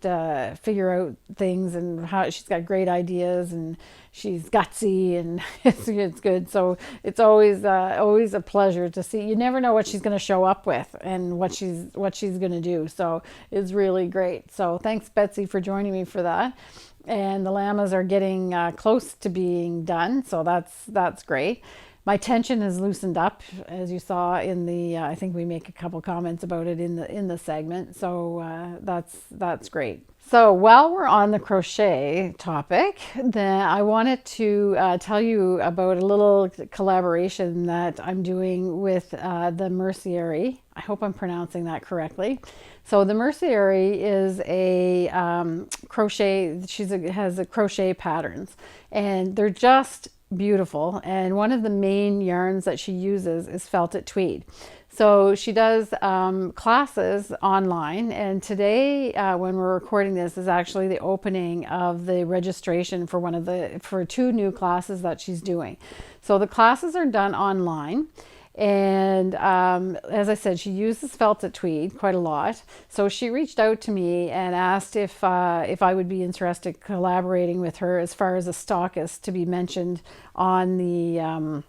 things, and how she's got great ideas, and she's gutsy, and it's good. So it's always a pleasure to see. You never know what she's going to show up with and what she's going to do. So it's really great. So thanks, Betsy, for joining me for that. And the llamas are getting close to being done. So that's great. My tension has loosened up, as you saw in the. I think we make a couple comments about it in the segment. So that's great. So while we're on the crochet topic, then I wanted to tell you about a little collaboration that I'm doing with the Mercerie. I hope I'm pronouncing that correctly. So the Mercerie is a crochet. Has a crochet patterns, and they're just beautiful. And one of the main yarns that she uses is felted tweed. So she does classes online, and today when we're recording this is actually the opening of the registration for two new classes that she's doing. So the classes are done online, and as I said, she uses felted tweed quite a lot. So she reached out to me and asked if I would be interested in collaborating with her as far as a stockist to be mentioned on the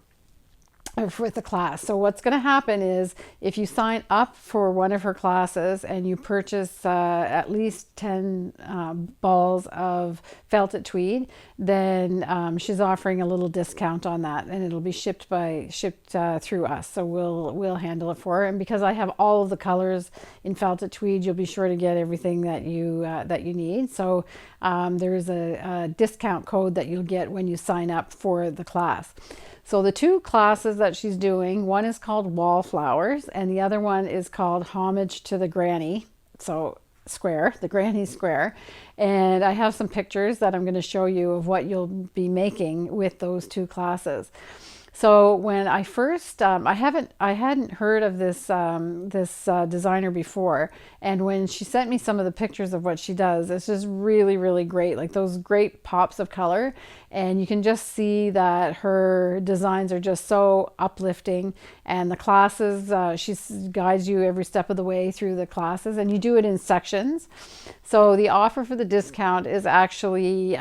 with the class. So what's going to happen is, if you sign up for one of her classes and you purchase at least 10 balls of felted tweed, then she's offering a little discount on that, and it'll be shipped through us. So we'll handle it for her. And because I have all of the colors in felted tweed, you'll be sure to get everything that you need. So there is a discount code that you'll get when you sign up for the class. So the two classes that she's doing, one is called Wallflowers, and the other one is called Homage to the Granny. So square, the Granny square. And I have some pictures that I'm going to show you of what you'll be making with those two classes. So when I first, I hadn't heard of this designer before, and when she sent me some of the pictures of what she does, it's just really, really great. Like those great pops of color, and you can just see that her designs are just so uplifting. And the classes, she guides you every step of the way through the classes, and you do it in sections. So the offer for the discount is actually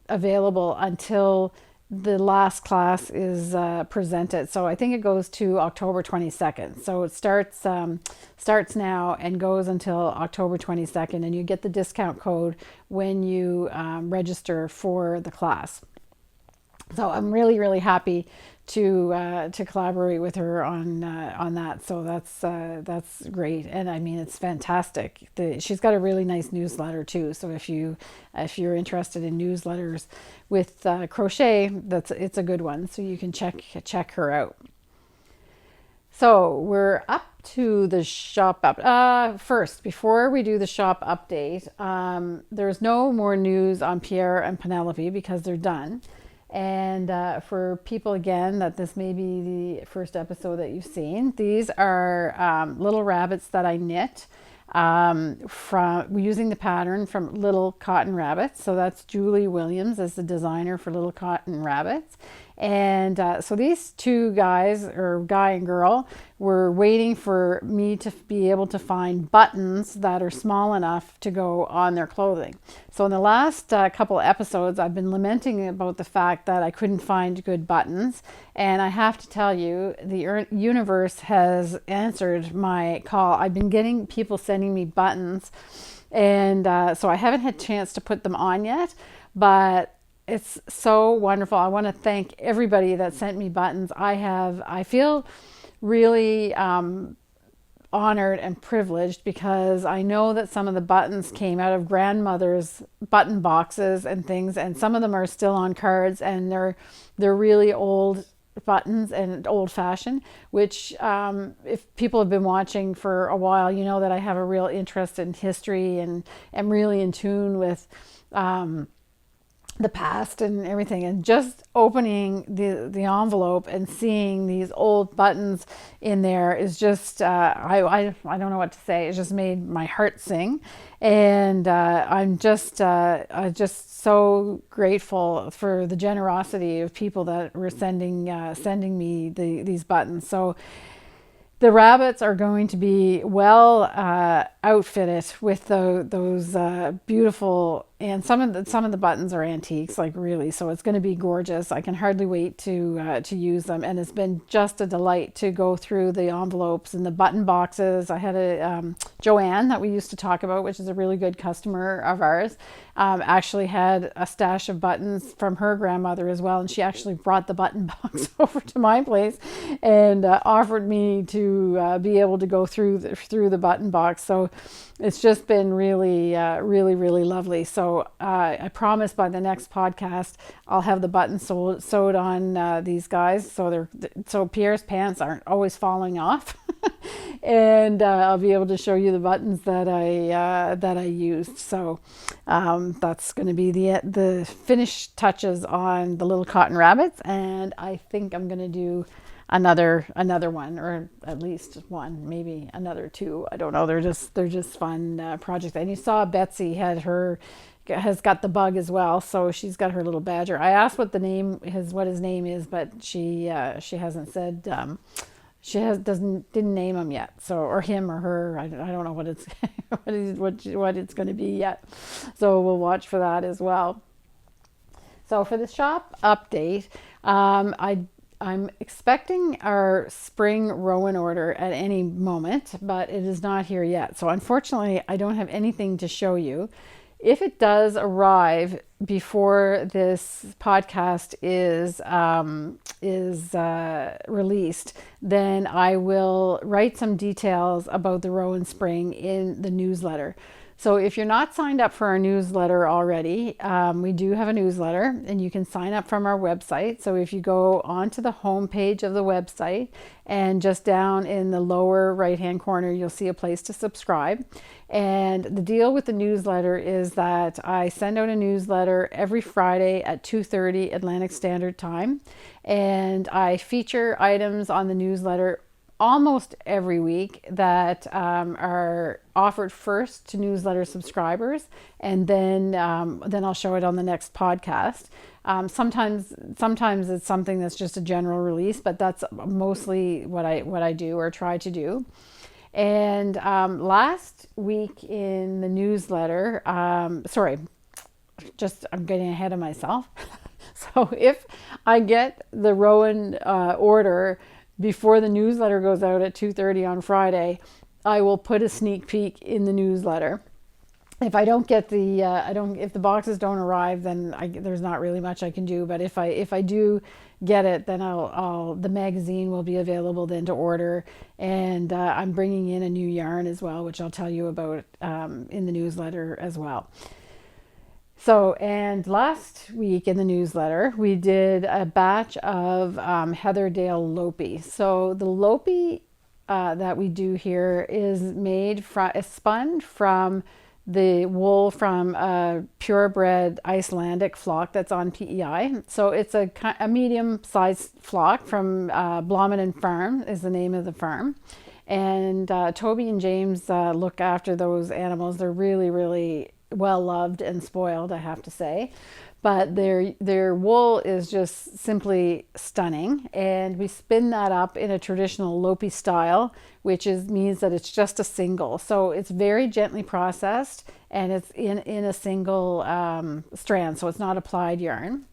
available until the last class is presented. So I think it goes to October 22nd. So it starts now and goes until October 22nd, and you get the discount code when you register for the class. So I'm really, really happy to collaborate with her on that. So that's great, and I mean, it's fantastic. She's got a really nice newsletter too. So if you're interested in newsletters with crochet, it's a good one. So you can check her out. So we're up to the shop up. First, before we do the shop update, there's no more news on Pierre and Penelope because they're done. And for people, again, that this may be the first episode that you've seen, these are little rabbits that I knit from using the pattern from Little Cotton Rabbits. So that's Julie Williams as the designer for Little Cotton Rabbits. And so these two guys, or guy and girl, were waiting for me to be able to find buttons that are small enough to go on their clothing. So in the last couple episodes, I've been lamenting about the fact that I couldn't find good buttons. And I have to tell you, the universe has answered my call. I've been getting people sending me buttons, and so I haven't had a chance to put them on yet, but it's so wonderful. I want to thank everybody that sent me buttons. I feel really honored and privileged because I know that some of the buttons came out of grandmother's button boxes and things, and some of them are still on cards, and they're really old buttons and old fashioned, which if people have been watching for a while, you know that I have a real interest in history and am really in tune with the past and everything, and just opening the envelope and seeing these old buttons in there is just I don't know what to say. It just made my heart sing, and I'm just so grateful for the generosity of people that were sending me these buttons. So the rabbits are going to be well outfitted with those beautiful, and some of the buttons are antiques, like really. So it's going to be gorgeous. I can hardly wait to use them, and it's been just a delight to go through the envelopes and the button boxes. I had a Joanne that we used to talk about, which is a really good customer of ours. Actually had a stash of buttons from her grandmother as well, and she actually brought the button box over to my place and offered me to be able to go through the button box. So it's just been really really lovely. So I promise by the next podcast I'll have the buttons sewed on these guys, so Pierre's pants aren't always falling off. And I'll be able to show you the buttons that I used. So that's going to be the finished touches on the little cotton rabbits, and I think I'm going to do another one, or at least one, maybe another two. I don't know. They're just fun projects. And you saw Betsy has got the bug as well, so she's got her little badger. I asked what his name is, but she hasn't said. Didn't name him yet, so, or him or her. I don't know what it's what it's going to be yet. So we'll watch for that as well. So for the shop update, I'm expecting our spring Rowan order at any moment, but it is not here yet. So unfortunately, I don't have anything to show you. If it does arrive before this podcast is released, then I will write some details about the Rowan Spring in the newsletter. So if you're not signed up for our newsletter already, we do have a newsletter, and you can sign up from our website. So if you go onto the home page of the website, and just down in the lower right hand corner, you'll see a place to subscribe. And the deal with the newsletter is that I send out a newsletter every Friday at 2:30 Atlantic Standard Time, and I feature items on the newsletter almost every week that are offered first to newsletter subscribers, and then I'll show it on the next podcast. Sometimes it's something that's just a general release, but that's mostly what I do or try to do. And last week in the newsletter, I'm getting ahead of myself. So if I get the Rowan order before the newsletter goes out at 2:30 on Friday, I will put a sneak peek in the newsletter. If I don't get if the boxes don't arrive, then there's not really much I can do. But if I do get it, then the magazine will be available then to order, and I'm bringing in a new yarn as well, which I'll tell you about in the newsletter as well. So, and last week in the newsletter, we did a batch of Heatherdale Lopi. So the Lopi that we do here is spun from the wool from a purebred Icelandic flock that's on PEI. So it's a medium-sized flock from Blominen Farm is the name of the farm. And Toby and James look after those animals. They're really, really well loved and spoiled, I have to say, but their wool is just simply stunning, and we spin that up in a traditional Lopi style, which means that it's just a single, so it's very gently processed, and it's in a single strand, so it's not applied yarn.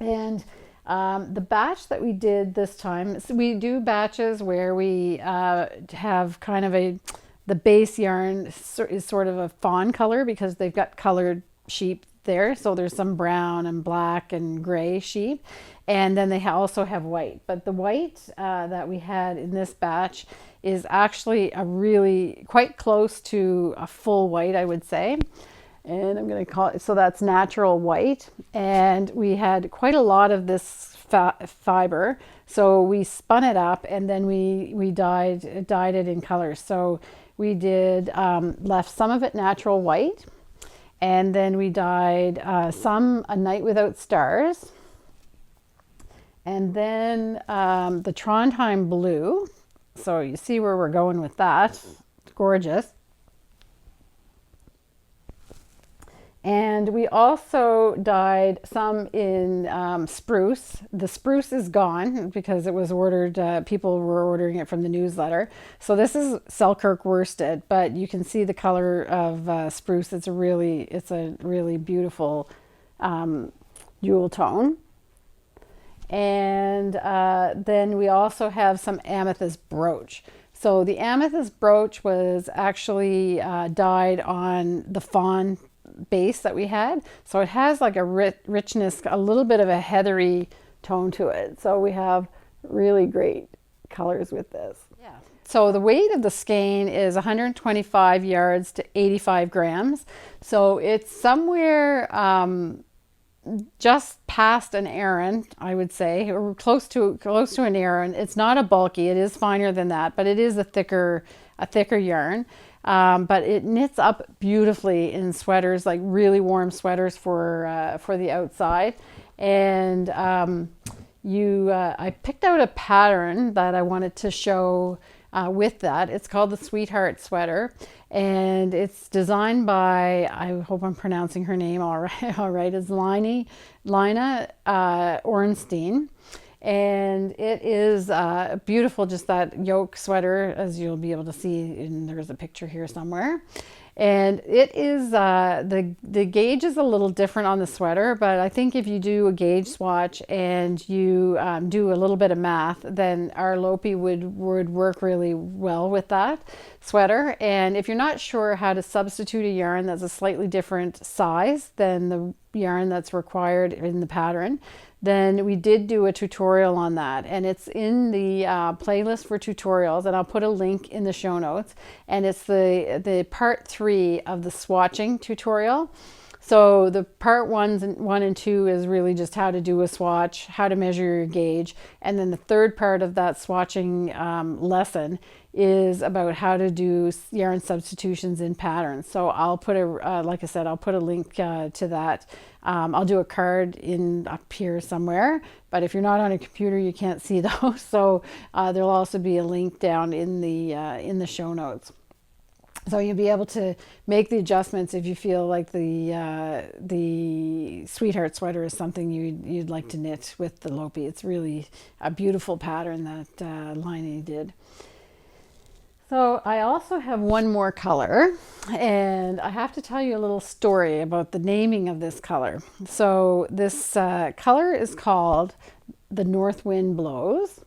And the batch that we did this time, so we do batches where we have kind of the base yarn is sort of a fawn color because they've got colored sheep there. So there's some brown and black and gray sheep. And then they also have white. But the white that we had in this batch is actually a really quite close to a full white, I would say. And I'm going to call it, so that's natural white. And we had quite a lot of this fiber. So we spun it up and then we dyed it in colors. So we did left some of it natural white, and then we dyed some A Night Without Stars, and then the Trondheim blue. So you see where we're going with that. It's gorgeous. And we also dyed some in spruce. The spruce is gone because it was ordered, people were ordering it from the newsletter. So this is Selkirk Worsted, but you can see the color of spruce. It's a really beautiful jewel tone. And then we also have some amethyst brooch. So the amethyst brooch was actually dyed on the fawn base that we had. So it has like a richness, a little bit of a heathery tone to it. So we have really great colors with this. Yeah. So the weight of the skein is 125 yards to 85 grams. So it's somewhere just past an aran, I would say, or close to an aran. It's not a bulky, it is finer than that, but it is a thicker yarn. But it knits up beautifully in sweaters, like really warm sweaters for the outside. And I picked out a pattern that I wanted to show with that. It's called the Sweetheart Sweater, and it's designed by, I hope I'm pronouncing her name all right, it's Lina Ornstein. And it is beautiful, just that yoke sweater, as you'll be able to see, and there's a picture here somewhere. And it is, the gauge is a little different on the sweater, but I think if you do a gauge swatch and you do a little bit of math, then our Lopi would work really well with that sweater. And if you're not sure how to substitute a yarn that's a slightly different size than the yarn that's required in the pattern, then we did do a tutorial on that, and it's in the playlist for tutorials, and I'll put a link in the show notes. And it's the part 3 of the swatching tutorial. So the part 1 and 2 is really just how to do a swatch, how to measure your gauge, and then the third part of that swatching lesson is about how to do yarn substitutions in patterns. So I'll put like I said, I'll put a link to that. I'll do a card up here somewhere, but if you're not on a computer, you can't see those. So there'll also be a link down in the show notes. So you'll be able to make the adjustments if you feel like the Sweetheart Sweater is something you'd like to knit with the Lopi. It's really a beautiful pattern that Lina did. So I also have one more color, and I have to tell you a little story about the naming of this color. So this color is called The North Wind Blows,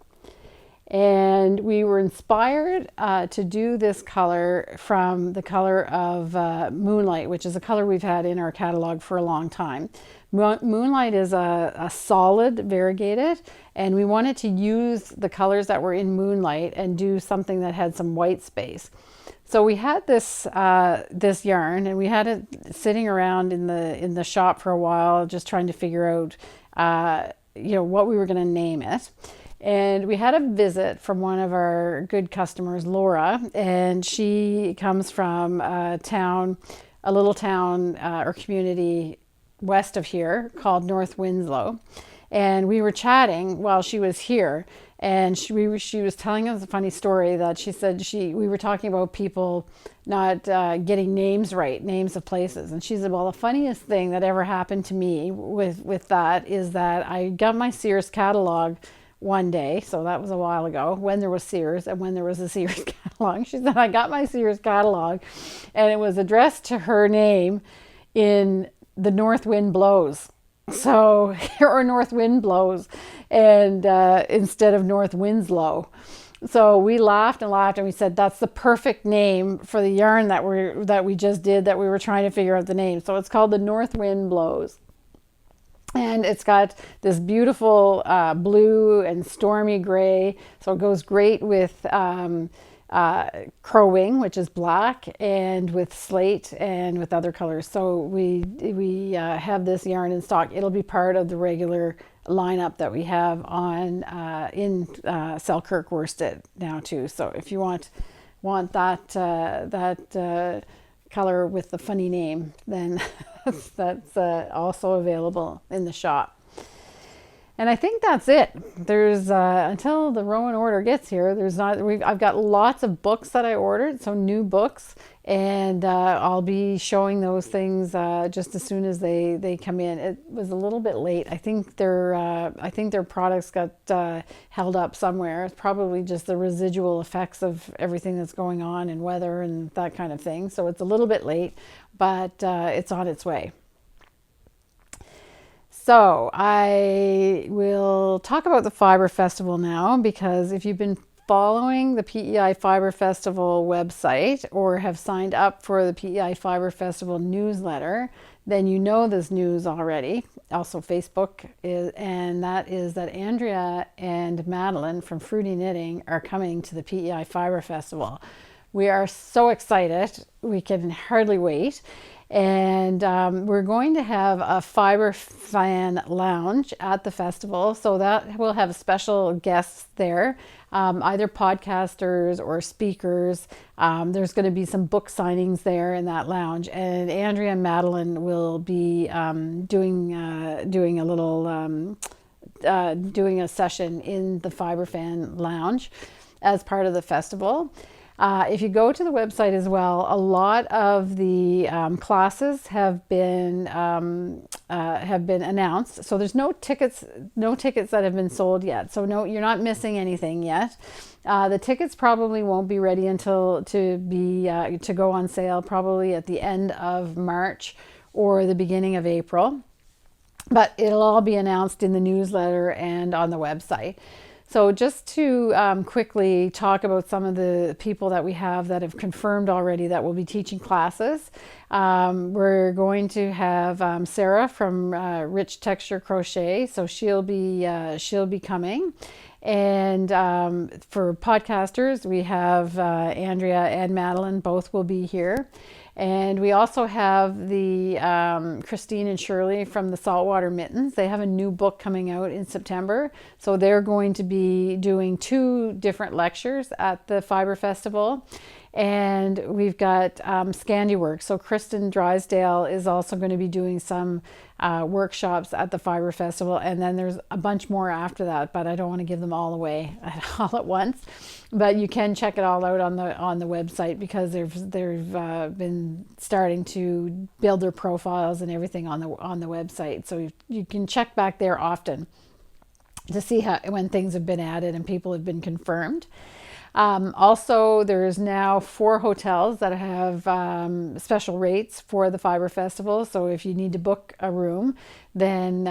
and we were inspired to do this color from the color of Moonlight, which is a color we've had in our catalog for a long time. Moonlight is a solid variegated, and we wanted to use the colors that were in Moonlight and do something that had some white space. So we had this yarn, and we had it sitting around in the shop for a while, just trying to figure out what we were going to name it. And we had a visit from one of our good customers, Laura, and she comes from a little town or community west of here called North Winslow. And we were chatting while she was here, and she was telling us a funny story that she said we were talking about people not getting names right, names of places. And she said, well, the funniest thing that ever happened to me with that is that I got my Sears catalog one day, so that was a while ago, when there was Sears and when there was a Sears catalog. She said, I got my Sears catalog, and it was addressed to her name in The North Wind Blows. So, or North Wind Blows, and instead of North Winslow. So we laughed and laughed, and we said that's the perfect name for the yarn that we just did, that we were trying to figure out the name. So it's called The North Wind Blows. And it's got this beautiful blue and stormy gray. So it goes great with crowing, which is black, and with slate and with other colors. So we have this yarn in stock. It'll be part of the regular lineup that we have on in Selkirk Worsted now too. So if you want that color with the funny name, then that's also available in the shop. And I think that's it. There's until the Rowan order gets here, I've got lots of books that I ordered, so new books, and I'll be showing those things just as soon as they come in. It was a little bit late. I think their products got held up somewhere. It's probably just the residual effects of everything that's going on and weather and that kind of thing. So it's a little bit late, but it's on its way. So I will talk about the Fibre Festival now, because if you've been following the PEI Fibre Festival website or have signed up for the PEI Fibre Festival newsletter, then you know this news already. Also Facebook and that is that Andrea and Madeline from Fruity Knitting are coming to the PEI Fibre Festival. We are so excited. We can hardly wait. And we're going to have a Fibre Fan Lounge at the festival, so that we'll have special guests there, either podcasters or speakers. There's going to be some book signings there in that lounge, and Andrea and Madeline will be doing a little doing a session in the Fibre Fan Lounge as part of the festival. If you go to the website as well, a lot of the classes have been announced. So there's no tickets that have been sold yet. So no, you're not missing anything yet. The tickets probably won't be ready until to go on sale probably at the end of March or the beginning of April. But it'll all be announced in the newsletter and on the website. So just to quickly talk about some of the people that we have that have confirmed already that will be teaching classes. We're going to have Sarah from Rich Texture Crochet, so she'll be coming. And for podcasters, we have Andrea and Madeline, both will be here. And we also have the Christine and Shirley from the Saltwater Mittens. They have a new book coming out in September. So they're going to be doing 2 different lectures at the Fibre Festival. And we've got Scandiwork. So Kristen Drysdale is also going to be doing some workshops at the Fibre Festival. And then there's a bunch more after that, but I don't want to give them all away all at once. But you can check it all out on the website, because they've been starting to build their profiles and everything on the website. So you can check back there often to see when things have been added and people have been confirmed. Also, there's now 4 hotels that have special rates for the Fibre Festival. So if you need to book a room, then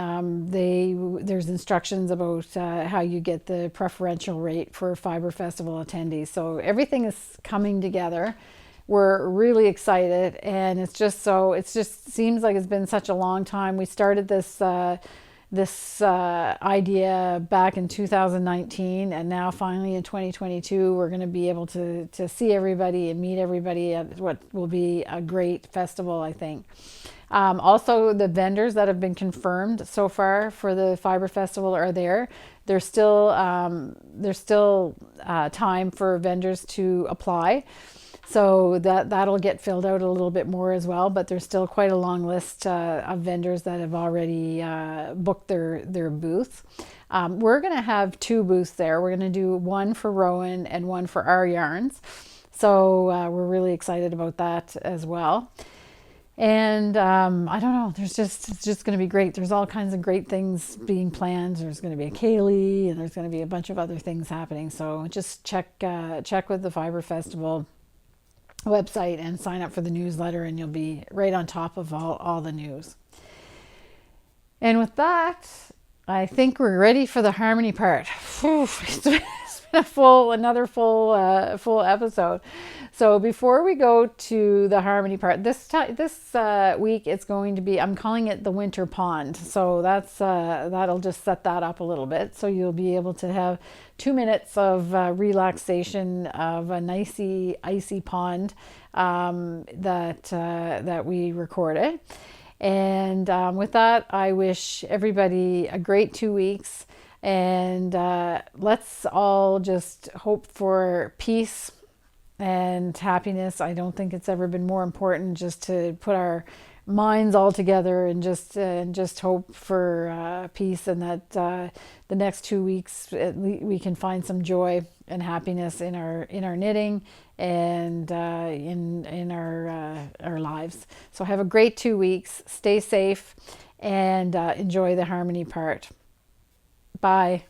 there's instructions about how you get the preferential rate for Fibre Festival attendees. So everything is coming together. We're really excited, and it just seems like it's been such a long time. We started this idea back in 2019, and now finally in 2022 we're going to be able to see everybody and meet everybody at what will be a great festival, I think. Also, the vendors that have been confirmed so far for the Fibre Festival are there. There's still time for vendors to apply. So that'll get filled out a little bit more as well, but there's still quite a long list of vendors that have already booked their booths. We're going to have 2 booths there. We're going to do one for Rowan and one for our yarns. So we're really excited about that as well. And I don't know, it's just going to be great. There's all kinds of great things being planned. There's going to be a Kaylee, and there's going to be a bunch of other things happening. So just check with the Fibre Festival website and sign up for the newsletter, and you'll be right on top of all the news. And with that, I think we're ready for the harmony part. It's another full episode. So before we go to the harmony part, this week it's going to be, I'm calling it the winter pond. So that'll just set that up a little bit. So you'll be able to have 2 minutes of relaxation of a nicey icy pond that we recorded. And with that, I wish everybody a great 2 weeks. And let's all just hope for peace and happiness. I don't think it's ever been more important just to put our minds all together and just hope for peace, and that the next 2 weeks we can find some joy and happiness in our knitting and in our lives. So have a great 2 weeks. Stay safe and enjoy the harmony part. Bye.